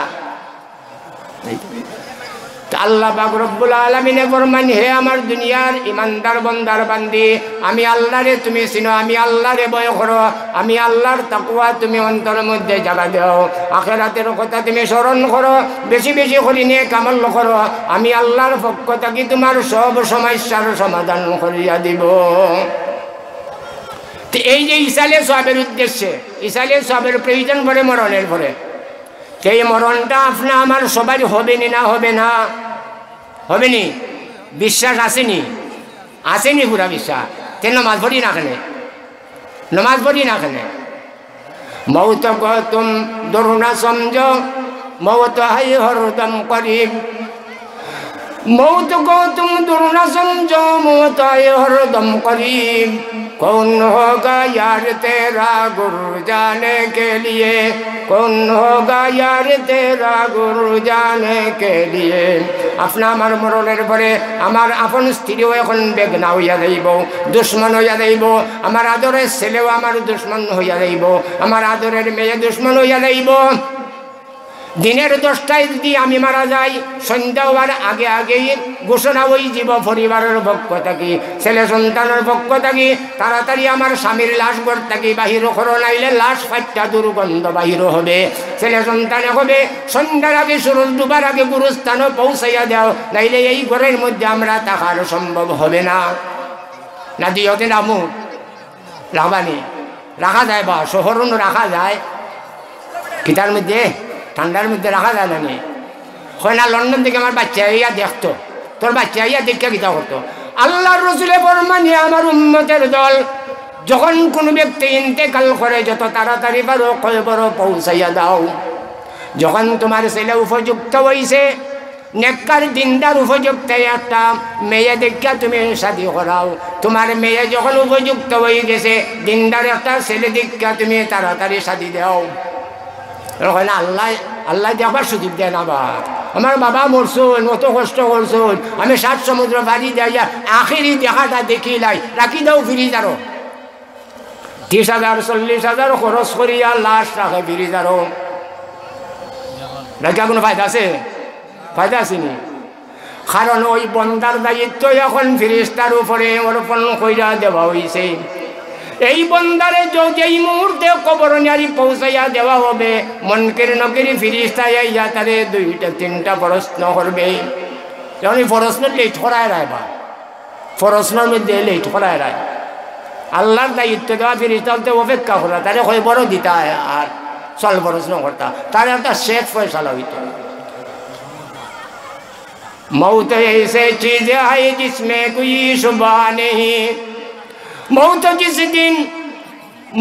আল্লাহ পাক রব্বুল আলামিনে ফরমান, হে আমার দুনিয়ার ইমানদার বন্দার বান্দি, আমি আল্লাহরে তুমি চিনো, আমি আল্লাহরে ভয় করো, আমি আল্লাহর তাকওয়া তুমি অন্তরের মধ্যে জায়গা দাও, আখিরাতের কথা তুমি স্মরণ করো, বেশি বেশি করে নিয়ে কামাল করো, আমি আল্লাহর পক্ষ থেকে তোমার সব সমস্যার সমাধান করিয়া দিব। তো এই যে ইসালে সওয়াবের উদ্দেশ্যে, ইসালে সওয়াবের প্রয়োজন পড়ে মরণের পরে, সেই মরণটা আপনা আমার সবারই হবে নি? না হবে না? হবে নি? বিশ্বাস আসেনি? আসেনি পুরা বিশ্বাস? কেন নমাজ পড়ি না কেন? নমাজ পড়ি না কেন? মৌত को तुम दूर न समझो, मौत है हरदम करीब, मौत को तुम दूर न समझो, मौत है हरदम करीब। कौन होगा यार तेरा गुरु जाने के लिए, कौन होगा यार तेरा गुरु जाने के लिए। अपना আমার মরণের পরে আমার আপন স্ত্রীও এখন বেগনা হইয়া যাইব, দুশ্মন হইয়া যাইব, আমার আদরের ছেলেও আমার দুশ্মন হইয়া যাইব, আমার আদরের মেয়ে দুশ্মন হইয়া যাইব। দিনের 10টায় যদি আমি মারা যাই, সন্ধ্যা হওয়ার আগে আগেই ঘোষণা ওই জীব পরিবারের পক্ষ থাকি, ছেলে সন্তানের পক্ষ থাকি, তাড়াতাড়ি আমার স্বামীর লাশ ঘর থাকি বাহির করো, নাইলে লাশ ফাইটা দুর্গন্ধ বাহির হবে। ছেলে সন্তানে হবে সন্ধ্যার আগে সূর্য ডুবার আগে গুরুস্থানে পৌঁছাইয়া দাও, নাইলে এই ঘরের মধ্যে আমরা থাকার সম্ভব হবে না। না দিয়তে নামু রাখবানি, রাখা যায় বা শহরও রাখা যায়, কিতার মধ্যে ঠান্ডার মধ্যে রাখা যায় না। হয় না লন্ডন থেকে আমার বাচ্চা ইয়া দেখতো, তোর বাচ্চা ইয়া দেখে কিতা করতো। আল্লাহর রসুলে ফরমানি আমার উম্মতের দল যখন কোনো ব্যক্তি ইন্তেকাল করে যত তাড়াতাড়ি পারো কবরে পৌঁছাইয়া দাও। যখন তোমার ছেলে উপযুক্ত হইছে, নেককার দিনদার উপযুক্ত একটা মেয়ে দেখা তুমি শাদী করাও। তোমার মেয়ে যখন উপযুক্ত হয়ে গেছে, দিনদার একটা ছেলে দেখা তুমি তাড়াতাড়ি শাদী দাও। না আল্লাহ আল্লাহ দেখবার সুযোগ দেয় না। বা আমার বাবা মরছুন, অত কষ্ট করছুন, আমি 7 সমুদ্র বাড়ি যাইয়া আখেরি দেখাটা দেখিলাই, রাখি দাও ফিরিজারও 30,000 40,000 খরচ করিয়া লাশ রাখে ফিরিজারও, রাখা কোনো ফায়দা আছে? ফায়দা আসেনি। কারণ ওই বন্দার দায়িত্ব এখন ফিরিস্তার উপরে অর্পণ কইরা দেওয়া হয়েছে। এই বন্দারে যেই মুহূর্তে কবর নিয়ারি পৌঁছাইয়া দেওয়া হবে, মনকের নকেরি ফিরিস্তায় ইয়া তারে 2-3টা প্রশ্ন করবে। যেমন প্রশ্ন লেট করায় রায়, বা প্রশ্নের মধ্যে লেট করায় রায়। আল্লাহর দায়িত্ব দেওয়া ফিরিস্তাতে অপেক্ষা করা, তারে হয় বড় দিতা আর চল প্রশ্ন করতা, তার একটা শেষ ফয়সালা হইত। मौत ऐसे चीज है जिसमें कोई शुबा नहीं, मौत जिस दिन,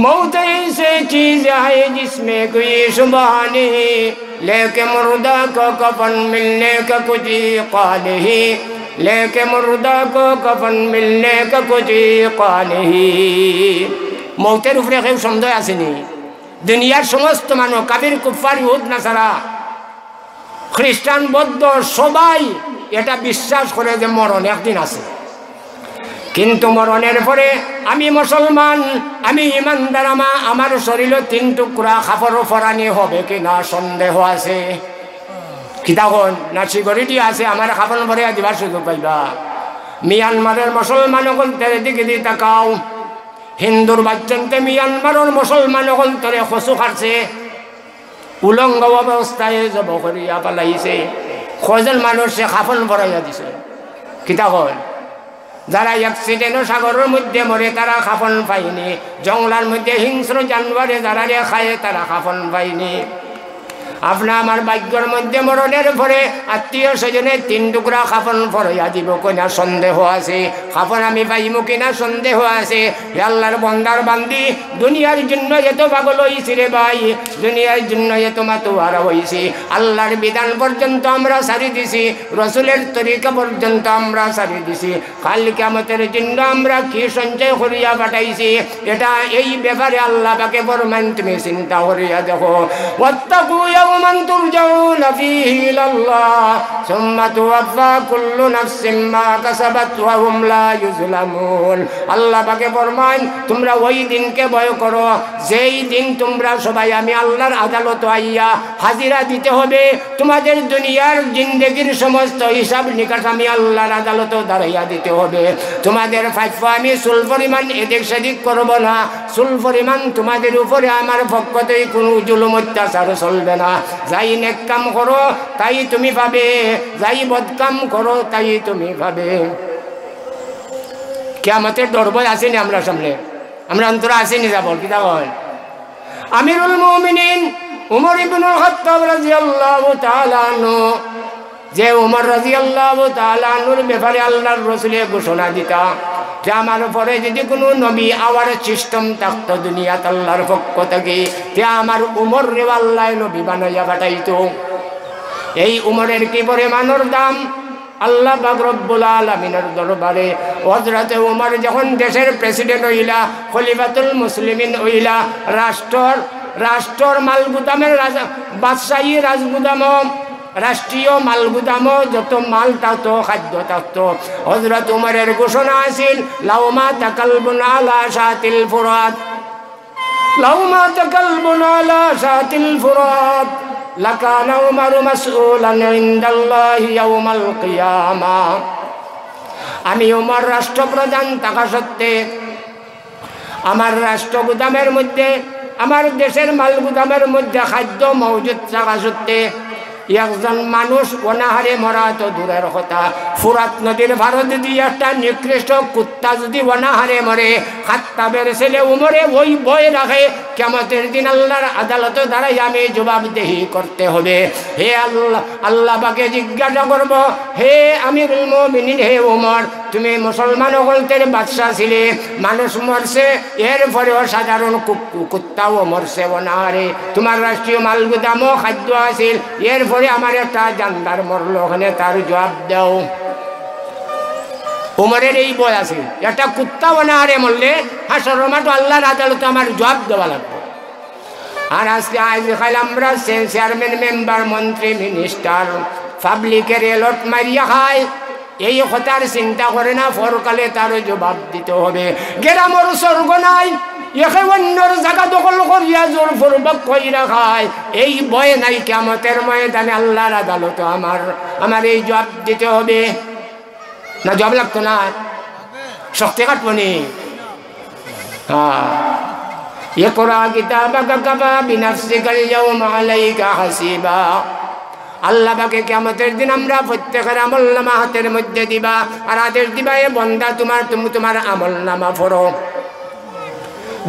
मौत ऐसे चीज है जिसमें कोई शुबा नहीं, लेके मुर्दा को कफन मिलने का कुछ क़ा नहीं, लेके मुर्दा को कफन मिलने का कुछ क़ा नहीं। मौतेर उपरे केउ सन्देह आसेनी। दुनियार समस्त मानव काफिर कुफार ইহুদ নাসারা খ্রিস্টান বৌদ্ধ সবাই এটা বিশ্বাস করে যে মরণ একদিন আছে। কিন্তু মরণের পরে আমি মুসলমান, আমি ইমানদার, আমার শরীরে 3 টুকরা কাপড় পরানি হবে কিনা সন্দেহ আছে। কিতাখন না সিকিউরিটি আছে আমার কাপড় পরে দিবার সুযোগ পাইবা। মিয়ানমারের মুসলমান হল তেরে দিকে দিয়ে তাকাও, হিন্দুর বাচ্চান্তে মিয়ানমারের মুসলমান হল তরে খসু খাটছে, উলঙ্গ অবস্থায় জব করিয়া পালাইছে। কজন মানুষ সে কাফন ভরাইয়া দিছে। কিতাখন যারা অ্যাক্সিডেন্ট সাগরের মধ্যে মরে তারা কাফন পায়নি, জঙ্গলার মধ্যে হিংস্র জানোয়ারে যারা খায় তারা কাফন পায়নি। আপনা আমার ভাগ্যের মধ্যে মরণের পরে আত্মীয় স্বজনে 3 টুকরা কাফন ভরাইয়া দিব কিনা সন্দেহ আছে। কাফন আমি পাইমু কিনা সন্দেহ আছে। হে আল্লাহর বন্দার বান্দি, দুনিয়ার জন্য এত পাগল হইছি রে ভাই, দুনিয়ার জন্য এত মাতোয়ারা হইছি। আল্লাহর বিধান পর্যন্ত আমরা সারি দিছি, রসুলের তরিকা পর্যন্ত আমরা সারি দিছি। কাল কিয়ামতের জন্য আমরা কি সঞ্চয় করিয়া পাঠাইছি, এটা এই ব্যাপারে আল্লাহ পাকে ফরমান তুমি চিন্তা করিয়া দেখো। ওয়াত্তাকু يوما ترجعون فيه إلى الله ثم توفى كل نفس ما كسبت وهم لا يظلمون। আল্লাহ পাকে ফরমান তোমরা ওই দিনকে ভয় করো যেই দিন তোমরা সবাই আমি আল্লাহর আদালত আইয়া হাজিরা দিতে হবে। তোমাদের দুনিয়ার জিন্দেগির সমস্ত হিসাব নিকাশ আমি আল্লাহর আদালত দাঁড়াইয়া দিতে হবে। তোমাদের প্রাপ্য আমি সুল পরিমাণ এদিক সেদিক করবো না, সুল পরিমাণ তোমাদের উপরে আমার পক্ষ থেকে কোনো জুলুম অত্যাচার চলবে না। যাই নেক কাম করো তাই তুমি পাবে, যাই বদকাম করো তাই তুমি পাবে। কিয়ামতের দরবারে আসেনি আমরা সামনে, আমরা অন্তরে আসেনি যাব। কি বল আমিরুল মুমিনিন উমর ইবনুল খাত্তাব রাদিয়াল্লাহু তাআলা আনহু, যে উমর রাদিয়াল্লাহু তাআলা আনহুর ব্যাপারে আল্লাহর রাসূলের ঘোষণা দিতা যে আমার পরে যদি কোনো নবী আওয়ার সিস্টেম থাকতো দুনিয়াত আল্লাহর পক্ষ থেকে, তে আমার উমর রে আল্লাহ নবী বানাইয়া পাঠাইতো। এই উমরের কি পরিমাণের দাম, আল্লাহ পাক রব্বুল আলামিনের দরবারে হযরত ওমর যখন দেশের প্রেসিডেন্ট হইলা, খলিফাতুল মুসলিমিন হইলা, রাষ্ট্রর মালগুদামের বাদশাহী রাজগুদাম, রাষ্ট্রীয় মালগুদামও যত মাল থাকতো, খাদ্য থাকতো, হযরত উমরের ঘোষণা আছিল লাউমা তাকালবুন আলা শাতিল ফুরাত, লাউমা তাকালবুন আলা শাতিল ফুরাত লাকানা উমরু মাসউলান ইনদাল্লাহি ইয়াউমাল কিয়ামা। আমি উমর রাষ্ট্রপ্রধান থাকা সত্ত্বে আমার রাষ্ট্র গুদামের মধ্যে, আমার দেশের মাল গুদামের মধ্যে খাদ্য মজুদ থাকা সত্ত্বে একজন মানুষ অনাহারে মরা তো দূরের কথা, ফুরাত নদীর ভারত দিয়ে একটা নিকৃষ্ট কুত্তা যদি অনাহারে মরে, খাত্তাবের ছেলে উমরে ওই ভয় রাখে কিয়ামতের দিন আল্লাহর আদালত দ্বারাই আমি জবাবদেহি করতে হবে। হে আল্লাহ, আল্লাহ পাকে জিজ্ঞাসা করব, হে আমিরুল মুমিনিন, হে উমর, তুমি মুসলমান হলতের বাদশাহ ছিলে, মানুষ মরছে, এরপরেও সাধারণ কুত্তাও মরছে অনাহারে, তোমার রাষ্ট্রীয় মালগুদামও খাদ্য আছিল, এরপরে আমার একটা জানদার মরলো, ওখানে তার জবাব দাও। উমরের এই বই আছে, একটা কুত্তা অনাহারে মরলে হাসর মাঠে আল্লাহর আদালতে আমার জবাব দেওয়া লাগবে। আর আজকে আজকাল আমরা চেয়ারম্যান, মেম্বার, মন্ত্রী, মিনিস্টার পাবলিকের এলট মারিয়া খায়, এই কথার চিন্তা করে না পরকালে তার জবাব দিতে হবে। গ্রামের স্বর্গ নাই, একে অন্যর জায়গা দখল করিয়া জোর পূর্বক কইরা খায়, এই ভয় নাই কিয়ামতের ময়দানে আল্লাহর আদালতে আমার এই জবাব দিতে হবে না? জবাব লাগতো না? শক্তি কাটবো নি? হ্যাঁ, ইকরা কিতাবাকা কাফা বিনাফসিকাল ইয়াওমা আলাইকা হাসিবা। আল্লাহ পাকে কিয়ামতের দিন আমরা প্রত্যেকের আমলনামা হাতের মধ্যে দিবা, আর আদেশ দিবা, এ বান্দা তুমি তোমার আমলনামা পড়ো।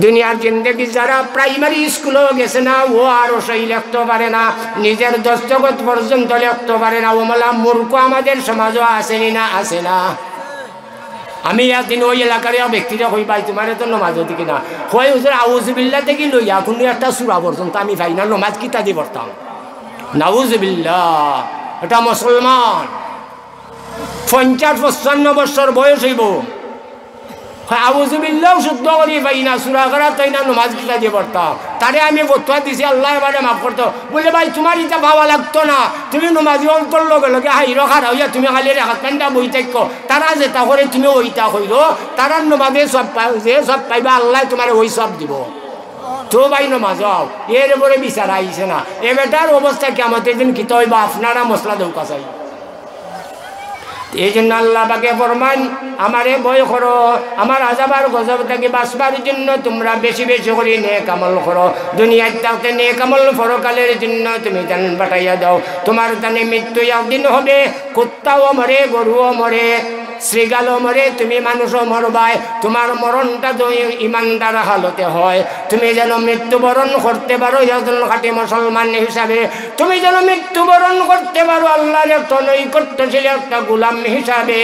দুনিয়ার জিন্দগি যারা প্রাইমারি স্কুলেও গেছে না, ও আরও সেই লিখতে পারে না, নিজের দস্তখত পর্যন্ত লিখতে পারে না, ও মালা মূর্খ আমাদের সমাজও আসেনি না? আসে না? আমি একদিন ওই এলাকার ব্যক্তিরা কই, ভাই তোমার তো নমাজও দিকে না হয়, হুজুর আউযুবিল্লাহ থেকে লইয়া কোনো একটা সূরা পর্যন্ত আমি ভাই না নমাজ কিতা দি পড়তাম। নাউযুবিল্লাহ, এটা মুসলমান 50-55 বছর বয়স হইব, আউযুবিল্লাহ শুদ্ধ করি পাই না, সূরা করা তাই না নমাজ কিতা দিয়ে পড়তাম। তারে আমি বতুয়া দিছি, আল্লাহ এবারে মাফ করতো, বলে ভাই তোমার ইটা ভাবা লাগতো না, তুমি নমাজি অন্তর লগে লগে হাইর খারা হইয়া তুমি খালি রেখাত পান্ডা বই থাক, তারা যেটা করে তুমি ওইটা হইল, তারা নমাজে সব যে সব পাইবা, আল্লাহ তোমার ওই সব দিব। তো ভাই নমাজ এরপরে বিচার আইছে না, এ বেটার অবস্থা কিয়ামতের দিন কিতা হইবা, আপনারা মশলা দৌকা চাই। এই জন্য আল্লাহ পাকে ফরমান, আমারে ভয় করো, আমার আযাব আর গজব থেকে বাঁচবার জন্য তোমরা বেশি বেশি করে নেক আমল করো। দুনিয়ার থাকতে নেক আমল পরকালের জন্য তুমি জান বাটাইয়া দাও। তোমার জানে মৃত্যু একদিন হবে, কুত্তাও মরে, গরুও মরে, শ্রীগালও মরে, তুমি মানুষও মরবাই। তোমার মরণটা তো ইমানদার হালতে হয়। তুমি যেন মৃত্যুবরণ করতে পারো একজন খাঁটি মুসলমান হিসাবে, তুমি যেন মৃত্যুবরণ করতে পারো আল্লাহর একটা নৈকট্যশীল একটা গোলাম হিসাবে,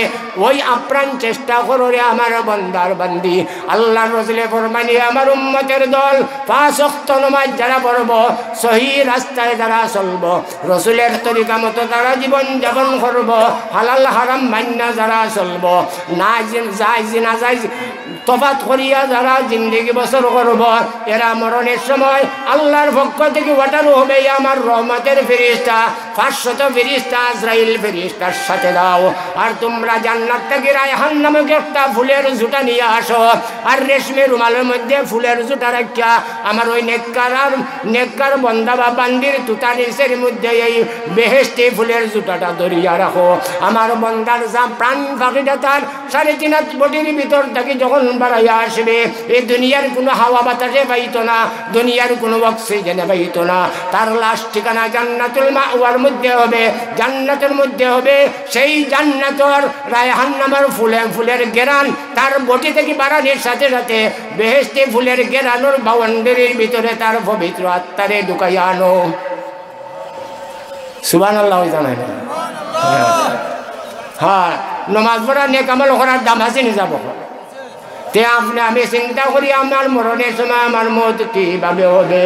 ওই আপ্রাণ চেষ্টা করো রে আমার বান্দার বান্দি। আল্লাহর রাসূল ফরমানি, আমার উম্মতের দল 5 ওয়াক্ত নামাজ যারা পড়ব, সহি রাস্তায় যারা চলব, রাসূলের তরিকা মতো তারা জীবন যাপন করব, হালাল হারাম মান্না যারা চলব, না জায়েজ না জায়েজ তফাত করিয়া যারা জিন্দেগি বছর করব, এরা মরণের সময় আল্লাহর পক্ষ থেকে ওঠানো হবে আমার রহমতের ফেরেশতা, 500 ফেরেশতা আজরাইল ফেরেশতার সাথে দাও। আর তোমরা জান্নাত থেকে রায়হান নামক একটা ফুলের জুতা নিয়ে আসো, আর রেশমি রুমালের মধ্যে ফুলের জুতা রাখিয়া আমার ওই নেককার বন্দা বা বান্দির তুতারিসের মধ্যে এই বেহেশতি ফুলের জুতাটা ধরিয়া রাখো। আমার বন্দার যা প্রাণ পাখিটা তার 3.5 হাত বডির ভিতর থেকে যখন বাড়াইয়া আসবে, এই দুনিয়ার কোনো হাওয়া বাতাসে পাইতো না, দুনিয়ার কোনো অক্সিজেনে পাইতো না, তার লাশ ঠিকানা জান্নাতুল মাওয়ার মধ্যে হবে, জান্নাতের মধ্যে হবে। সেই জান্নাতের রায়হান নামের ফুলের গেরান তার বটি থেকে বাড়ানোর সাথে সাথে বেহেশতি ফুলের গেরানোর বাউন্ডারির ভিতরে তার পবিত্র আত্মারে ঢুকাইয়া আনো। সুবহানাল্লাহ জানাই না? হ্যাঁ, নমাজ পড়া নেক আমল করার দাম আছে নি যাব তে আপনি আমি চিন্তা করি আমার মরণের সময় আমার মত কিভাবে হবে।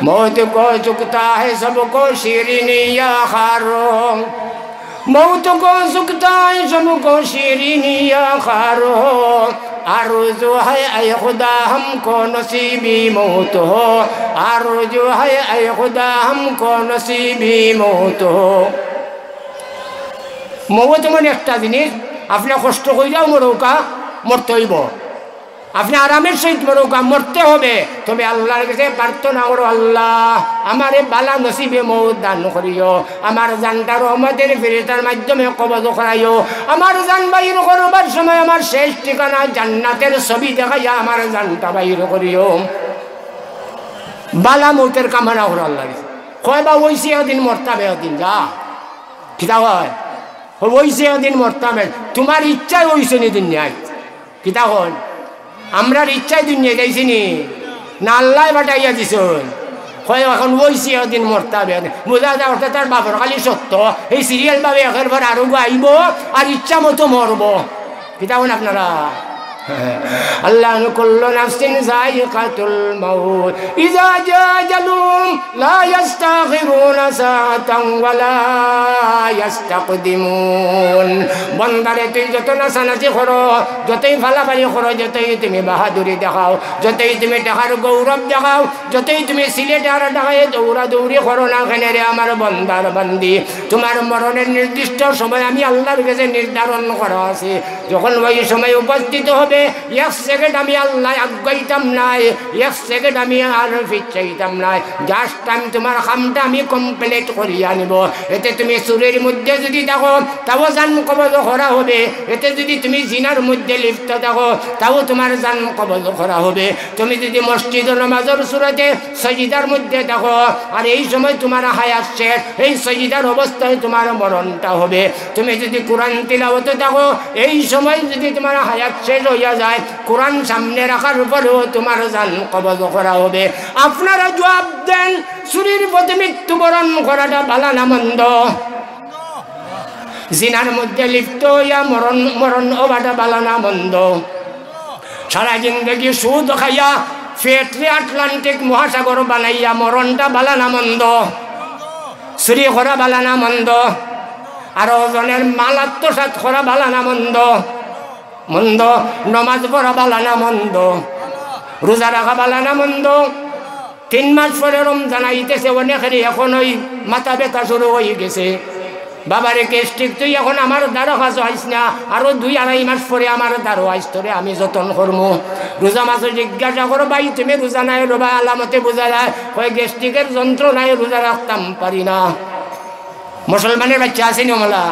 मौत को चुकता है सबको शीरीनिया खारो, मौत को सुखता है सबको शीरीनिया खारो आरज़ू है ऐ खुदा हमको नसीबी मौत हो आरज़ू है ऐ खुदा हमको नसीबी मौत हो मौत मन एक जिनिस अपने कष्ट कइराও मरोका मरते हইব আপনি আরামের সহিত মরোকা মরতে হবে তবে আল্লাহর কাছে প্রার্থনা করো আল্লাহ আমারে বালা নসিবে মওত দান করিও আমার জানটা রহমতের ফেরেশতার মাধ্যমে কবজ করাইও আমার জান বাইর করবার সময় আমার শেষ ঠিকানা জান্নাতের ছবি দেখাইয়া আমার জানটা বাইর করিও বালা মওতের কামনা করো আল্লাহর কাছে কয় বা ওইসে একদিন মরতাবে একদিন যা কিতা হয় ওইসে একদিন মরতাবে তোমার ইচ্ছায় ওইসে নি দুনিয়ায় কিতা হয় আমরার ইচ্ছায় দুনিয়া যাইছি নি না আল্লাহ বাটাইয়া দিছুন কয় এখন ওইসি একদিন মরতাবে বোঝা যায় অর্থাৎ তার বাপর খালি সত্য এই সিরিয়াল ভাবে একের পর আরো আইব আর ইচ্ছা মতো মরব কিতাবন আপনারা আল্লাহ কুল্লু নাফসিন যায়িকাতুল মাউত ইযা জা আজালুহুম লা ইস্তাখিরুনা সাআতান ওয়া লা ইস্তাকদিমুন বন্দারে তুই যত নাচানাচি করো যতই ফালাফালি করো যতই তুমি বাহাদুরি দেখাও যতই তুমি টাকার গৌরব দেখাও যতই তুমি সিলেটার টাকায় দৌড়াদৌড়ি করো না কেন রে আমার বন্দার বান্দি তোমার মরণের নির্দিষ্ট সময় আমি আল্লাহর কাছে নির্ধারণ করা আছে যখন ওই সময় উপস্থিত হবে এক সেকেন্ড আমি আল্লাহ আজ্ঞাইতাম নাই এক সেকেন্ড আমি আর ফিরচাইতাম নাই জাস্ট আমি তোমার কামটা আমি কমপ্লিট করিয়া নিব এতে তুমি সুরের মধ্যে যদি থাকো তাও জান কবজ করা হবে এতে যদি তুমি জিনার মধ্যে লিপ্ত থাকো তাও তোমার জান কবজ করা হবে তুমি যদি মসজিদ নামাজের সুরতে সজিদার মধ্যে থাকো আর এই সময় তোমার হায়াত শেষ এই সজিদার অবস্থায় তোমার মরণটা হবে তুমি যদি কোরআন তিলাওয়াতে থাকো এই সময় যদি তোমার হায়াত শেষ হইয়া যায় কোরআন সামনে রাখার পরেও তোমার জান কবজ করা হবে আপনারা জবাব দেন চুরির পথে মৃত্যুবরণ করাটা ভালো না মন্দ জিনার মধ্যে লিপ্ত হইয়া মরণ হওয়াটা ভালো না মন্দ সারা জিন্দগি সুদ খাইয়া ফেটরে আটলান্টিক মহাসাগর বানাইয়া মরণটা ভালো না মন্দ চুরি করা ভালো না মন্দ আরো জনের মাল আত্মসাৎ করা ভালো না মন্দ মন্দ নমাজ পড়া ভালো না মন্দ রোজা রাখা ভালো না মন্দ 3 মাস পরে রমজান আইতেছে অনেকেরই এখন ওই মাথা ব্যথা শুরু হয়ে গেছে বাবারে কেস্টিক তুই এখন আমার দ্বারা কাজ আইস না আরো 2-2.5 মাস পরে আমার দ্বারা আইস তোরে আমি যতন করবো রোজা মাসে জিজ্ঞাসা করো ভাই তুমি রোজা নাই রোবা আলামতে বোঝা যায় কয় গেস্টিকের যন্ত্র নাই রোজা রাখতাম পারি না মুসলমানের বাচ্চা আছে নমলা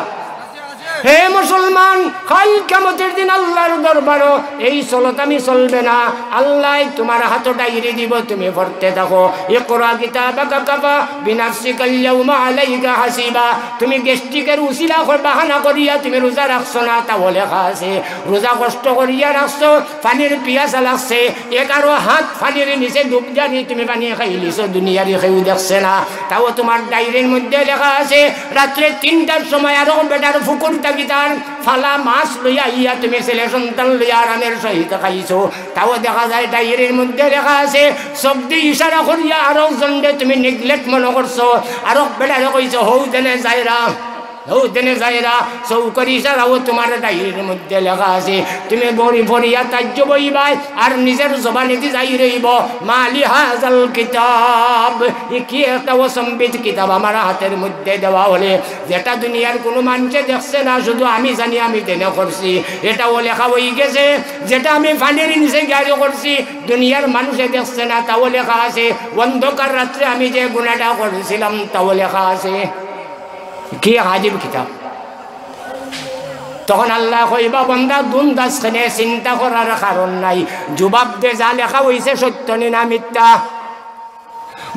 হে মুসলমান কাল কিয়ামতের দিন আল্লাহর দরবারে এই চলতামি চলবে না আল্লাহ তোমার হাতে ডাইরি দিব তুমি পড়তে থাকো ইকরা কিতাবাকা কাফা বিনাফসিকাল ইয়াউমা আলাইকা হাসিবা তুমি গেস্টিকের উসিলা বাহানা করিয়া তুমি রোজা রাখছো না তাও লেখা আছে রোজা কষ্ট করিয়া রাখছো পানির পিয়াসা লাগছে 11 হাত পানির নিচে ডুব জানি তুমি পানি খাইলিছো দুনিয়ারে কেউ দেখছে না তাও তোমার ডাইরির মধ্যে লেখা আছে রাত্রে 3টার সময় আরো বেটার ফুকুর গীতার ফালা মাছ লইয়া ইয়া তুমি ছেলে সন্তান লইয়া আরামের সহিত খাইছো তাও দেখা যায় ডায়েরির মধ্যে লেখা আছে শব্দ ইশারা করিয়া আরো জনকে তুমি নেগলেক্ট মনে করছো আরো বেটারে কইছো হৌ দেনে যাইরা হৌ দেনে যাইরা চৌকরি ইশারাও তোমার ডায়েরির মধ্যে লেখা আছে তুমি বড়ি বড়িয়া তাজ্য বইবাই আর নিজের জবানিতে যাই রইব মালি হাজাল কিতাব কি একটা অসম্বিত কিতাব আমার হাতের মধ্যে দেওয়া হলে যেটা দুনিয়ার কোনো মানুষে দেখছে না শুধু আমি জানি আমি দেনে করছি এটাও লেখা হয়ে গেছে যেটা আমি পানির নিচে গাড়ি করছি দুনিয়ার মানুষে দেখছে না তাও লেখা আছে অন্ধকার রাত্রে আমি যে গুনাহটা করেছিলাম তাও লেখা আছে কি আজীব কিতাব তখন আল্লাহ কইবা বান্দা দুনদাস খানে চিন্তা করার কারণ নাই জবাব দে যা লেখা হইছে সত্য না মিথ্যা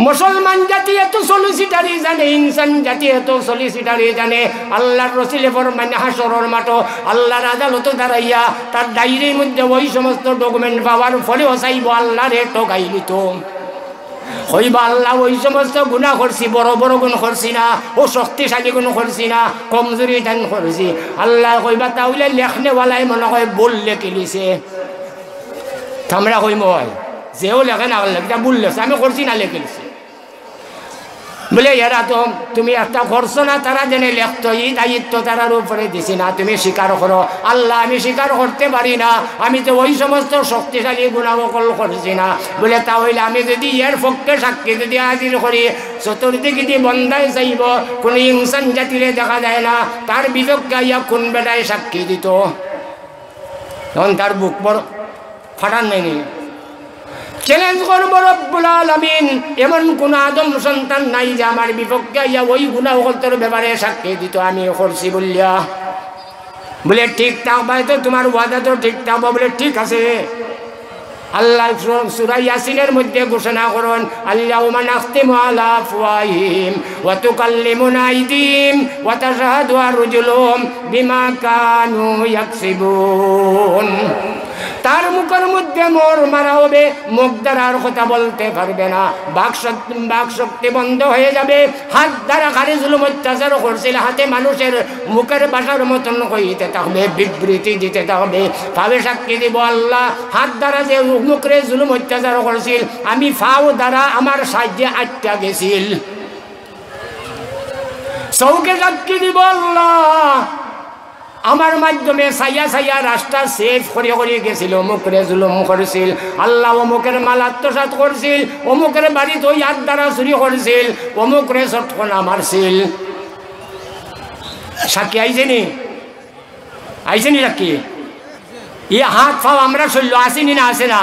মুসলমান জাতি এত সলিসিটারি জানে ইনসান জাতি এত সলিসিটারি জানে আল্লাহর রাসূল ফরমান হাশরের মাঠে আল্লাহর আদালতে দাঁড়াইয়া তার ডায়েরির মধ্যে ওই সমস্ত ডকুমেন্ট পাওয়ার পরেও চাইব আল্লাহরে ঠকাইলি তো হইবা আল্লাহ ওই সমস্ত গুনাহ করছি বড় বড় গুণ করছি না ও শক্তিশালী গুণ করছি না কমজোরি দান করছি আল্লাহ কইবা তাহলে লেখনেওয়ালাই মনে হয় বললে কিলিছে আমরা কইম হয় যেও লেখে না লেখা বললেছে আমি করছি না লেখেছি বলে এরা তো তুমি একটা করছো না, তারা জেনে লেখতো, এই দায়িত্ব তারার উপরে দিছি না, তুমি স্বীকার করো। আল্লাহ আমি স্বীকার করতে পারি না, আমি তো ওই সমস্ত শক্তিশালী গুণাবকল করছি না। বলে তাহলে আমি যদি এর পক্ষে সাক্ষী যদি হাজির করি, চতুর্দিকে যদি বন্ধায় চাইব, কোনো ইনসান জাতিরে দেখা যায় না, তার বিপক্ষে ইয়া কোন বেটায় সাক্ষী দিত? তখন তার বুক বড় ফাটান নেই। চ্যালেঞ্জ করবো রব্বুল আলামিন, এমন কোন আদম সন্তান নাই যে আমার বিপক্ষে ইয়া ওই গুনাহর ব্যাপারে সাক্ষী দিত আমি করছি বলিয়া। বলে ঠিক থাকবে তো, তোমার ওয়াদা তো ঠিক থাকবো। বলে ঠিক আছে। আল্লাহ সূরা ইয়াসিনের মধ্যে ঘোষণা করেন, আল্লাহুম্মা নাখতিমু আলা আফওয়াহিহিম ওয়া তুকাল্লিমুনা আইদিহিম ওয়া তাশহাদু আরজুলুহুম বিমা কানু ইয়াকসিবুন। তার মুখের মধ্যে মোর মারা হবে, মুখ দ্বারা আর কথা বলতে পারবে না, বাক শক্তি বন্ধ হয়ে যাবে। হাত দ্বারা খালি জুলুম অত্যাচার করছিল, হাতে মানুষের মুখের বাসার মতন কইতে থাকবে, বিবৃতি দিতে থাকবে। ভাবে সাক্ষী দিব আল্লাহ, হাত দ্বারা যে মুখরে জুলুম অত্যাচার করছিল, আমি ফাও দ্বারা আমার সাহায্যে আটটা গেছিল। চৌকে সাক্ষী দিব আল্লাহ, আমার মাধ্যমে সাইয়া সাইয়া রাস্তা সেফ করে গেছিল, অমুকরে জুলুম করছিল। আল্লাহ অমুকের মাল আত্মসাৎ করছিল, অমুকের বাড়িতে ওই হাত দ্বারা চুরি করছিল, অমুকরে চটকনা মারছিল। সাক্ষী আইসেনি? আইসেনি সাক্ষী? ই হাত ফাও আমরা চললো, আসেনি না? আসে না?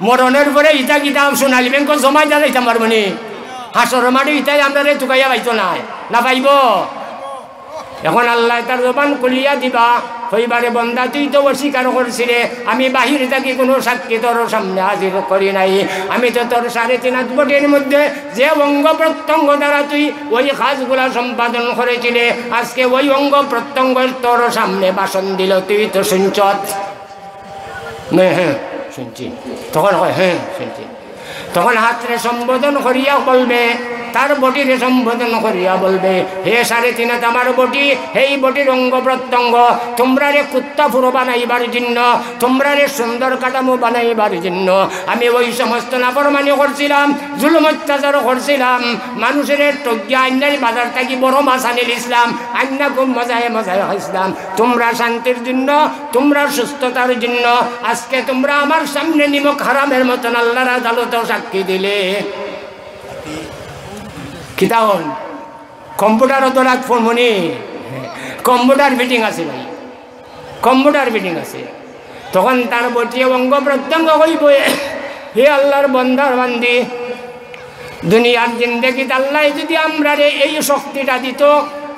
মরণের পরে ইটা কিতা সোনালী ব্যাংক জমাই যা যাইতাম পারবনি, হাসর মাঠে ইটাই আমরা রে টুকাইয়া পাইতো না পাইব। এখন আল্লাহ তার জবান খুলিয়া দিবা, হইবারে বন্দা তুই তো অস্বীকার করছিলে, আমি বাহির থাকি কোনো সাক্ষী তোর সামনে হাজির করি নাই। আমি তো তোর 3.5 বটির মধ্যে যে অঙ্গ প্রত্যঙ্গ দ্বারা তুই ওই কাজগুলা সম্পাদন করেছিলে, আজকে ওই অঙ্গ প্রত্যঙ্গ তোর সামনে ভাষণ দিল, তুই তো শুনছ? হ্যাঁ শুনছি। তখন হয় হ্যাঁ শুনছি। তখন হাতরে সম্বোধন করিয়া বলবে, তার বটিরে সম্বোধন করিয়া বলবে, হে 3.5 আমার বটি, এই বটির অঙ্গ প্রত্যঙ্গ তোমরা রে কুত্তা ফুরো বানাইবার জন্য, তোমরা রে সুন্দর কাঠামো বানাইবার জন্য আমি ওই সমস্ত নাফরমানি করছিলাম, জুলুম অত্যাচার করছিলাম, মানুষের টজ্ঞা আইনারি বাজার থাকি বড় মাছ আনিল ইসলাম, আইনা খুব মজায় মজায় ইসলাম। তোমরা শান্তির জন্য, তোমরা সুস্থতার জন্য আজকে তোমরা আমার সামনে নিমক হারামের মতন আল্লাহর আদালতেও সাক্ষী দিলে। কিতা হল? কম্পিউটারও তো রাত ফোন মনি, কম্পিউটার মিটিং আছে ভাই, কম্পিউটার মিটিং আছে। তখন তার বটি অঙ্গ প্রত্যঙ্গ হইব, হে আল্লাহর বন্দার বান্দি, দুনিয়ার জিন্দেগিতে আল্লাহ যদি আমরা রে এই শক্তিটা দিত,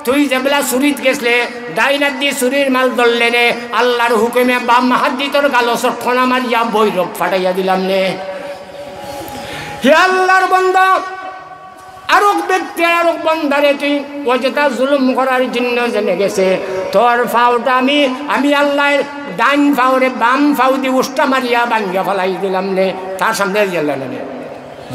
তুই যেবেলা চুরিত গেছলে ডাইন হাত দিয়ে চুরির মাল ধরলে নে, আল্লাহর হুকুমে বাম হাত দিয়ে তোর গালো চটকনা মারিয়া বৈরব ফাটাইয়া দিলাম নে। হে আল্লাহর বন্দা, আরো ব্যক্তি আরো বন্ধারে তুই অযথা জুলুম করার জন্য জেনে গেছে, তোর ফাওটা আমি আল্লাহর ডাইন ফাওরে বাম ফাও দিয়ে উষ্টা মারিয়া বাঙ্গা ফেলাই দিলাম নে, তার সামনে গেলেন।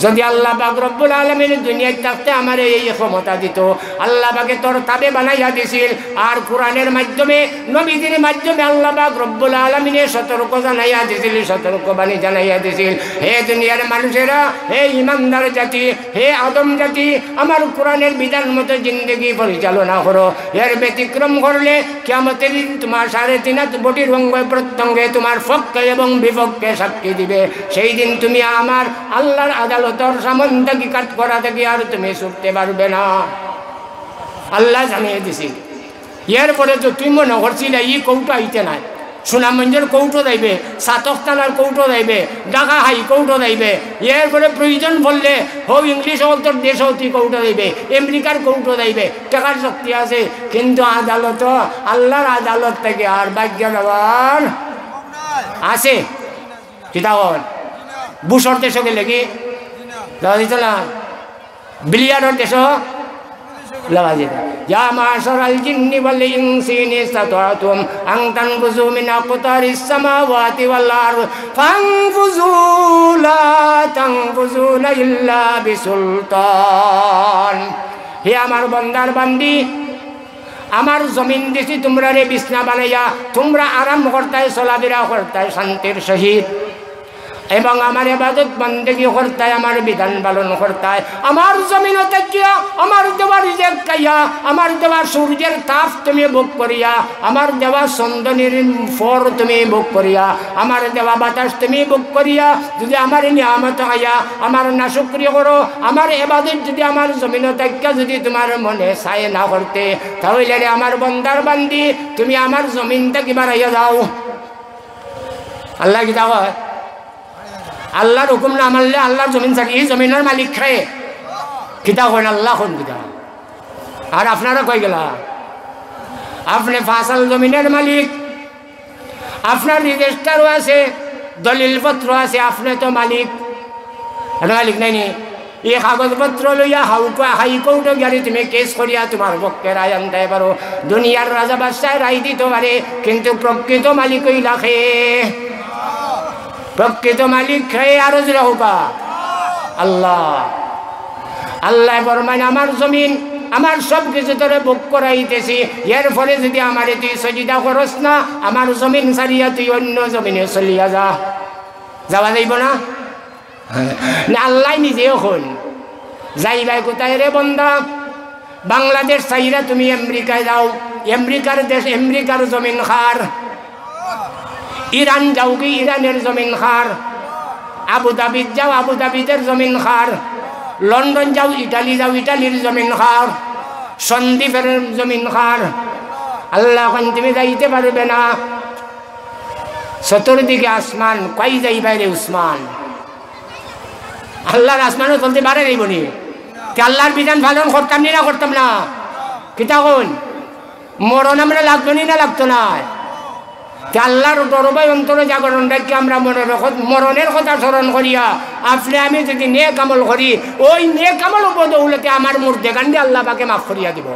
যদি আল্লাহ পাক রব্বুল আলামিন দুনিয়ায় থাকতে আমার এই ক্ষমতা দিত, আল্লাহ পাকে তোর তাবে বানাইয়া দিছিল, আর কোরআনের মাধ্যমে নবীদের মাধ্যমে আল্লাহ পাক রব্বুল আলামিনের সতর্ক জানাইয়া দিছিল, সতর্ক বাণী জানাইয়া দিছিল, হে দুনিয়ার মানুষেরা, হে ইমানদার জাতি, হে আদম জাতি, আমার কোরআনের বিধান মতো জিন্দগি পরিচালনা করো। এর ব্যতিক্রম করলে কিয়ামতের দিন তোমার 3.5 বটির অঙ্গ প্রত্যঙ্গে তোমার পক্ষে এবং বিপক্ষে সাক্ষী দিবে। সেই দিন তুমি আমার আল্লাহর আদালতের সামনে কি কাট করা থেকে আর তুমি ছুটতে পারবে না, আল্লাহ জানিয়ে দিছি। এরপরে তো তুই মনে করছিলে ই কৌটো আইতে নাই, সুনামগঞ্জের কৌটো যাইবে, সাতকতালার কৌটো যাইবে, ঢাকা হাই কৌটো যাইবে, এরপরে প্রয়োজন বললে হোক ইংলিশ হোক তোর দেশ হোক তুই কৌটো যাইবে, আমেরিকার কৌটো যাইবে, টাকার শক্তি আছে। কিন্তু আদালত, আল্লাহর আদালত থেকে আর ভাগ্য দেওয়ার আছে কিতা হল? বুসর দেশ গেলে কি দিত না, বিলিয়ার্ডের দেশ লাগা যেত। يا معشر الجن والإنس إن استطعتم أن تنفذوا من أقطار السماوات والأرض فانفذوا لا تنفذون إلا بسلطان। হে আমার বন্দার বান্দি, আমার জমিন দিছি তোমরা রে বিছনা বানাইয়া, তোমরা আরাম করতায়, চলাফেরা করতায় শান্তির সহিত। এবং আমার ইবাদত বন্দেগী করতে আমার বিধান পালন করতে আমার জমিনে থাকিয়া আমার দেওয়া রিজেক খাইয়া আমার দেওয়া সূর্যের তাপ তুমি ভোগ করিয়া আমার দেওয়া চন্দনের ফর তুমি ভোগ করিয়া আমার দেওয়া বাতাস তুমি ভোগ করিয়া যদি আমার নিয়ামত খাইয়া আমার নাশুকরি করো আমার ইবাদত যদি আমার জমিনে থাকিয়া যদি তোমার মনে চায় না করতে তাহলে আমার বন্দার বান্দি তুমি আমার জমিন থেকে বাড়াইয়া যাও। আল্লাহ কি দাও আল্লাহর হুকুম না মানলে আল্লাহর জমিন থাকি এই জমিনের মালিক খায় কিতা করেন আল্লাহ কোন কিতা আর আপনারা কই গেলা আপনি ফাসাল জমিনের মালিক আপনার রেজিস্টারও আছে দলিলপত্র আছে আপনি তো মালিক মালিক নাই নি এই কাগজপত্র লইয়া হাইকোর্টে গিয়ে তুমি কেস করিয়া তোমার পক্ষে রায় আনতে পারো দুনিয়ার রাজা বাদশাহ রায় দিতে পারে কিন্তু প্রকৃত মালিক ওই লাখে প্রকৃত মালিক খেয়ে আরো হোকা আল্লাহ আল্লাহ বরমান আমার জমিন আমার সব কিছু তোরে ভোগ করাইতেছি এর ফলে যদি আমার তুই সজিদা করস না আমার জমিন ছাড়িয়া তুই অন্য জমিনে চলিয়া যা যাওয়া যাইব না আল্লাহ নিজে হন যাইবাই কোথায় রে বন্দা বাংলাদেশ চাইরা তুমি আমেরিকায় যাও আমেরিকার দেশ আমেরিকার জমিন খার ইরান যাও কি ইরানের জমিন খার আবুধাবিত যাও আবুধাবিদের জমিন খার লন্ডন যাও ইটালির জমিন খার সন্দ্বীপের জমিন খার আল্লাহ তুমি যাইতে পারবে না চতুর্দিকে আসমান কই যাইবাই রে উসমান আল্লাহর আসমানও চলতে পারে নেই বনি আল্লাহর বিধান পালন করতাম না করতাম না কিতা কোন মরণ আমরা লাগতো না লাগতো না আল্লাহর দরবারে অন্তরে জাগরণ রাখি আমরা মরণের কথা স্মরণ করিয়া আপনি আমি যদি নেক আমল করি ওই নেক আমল বদৌলতে আমার মুর্দে গান্ডে আল্লাহ পাকে মাফ করিয়া দিব।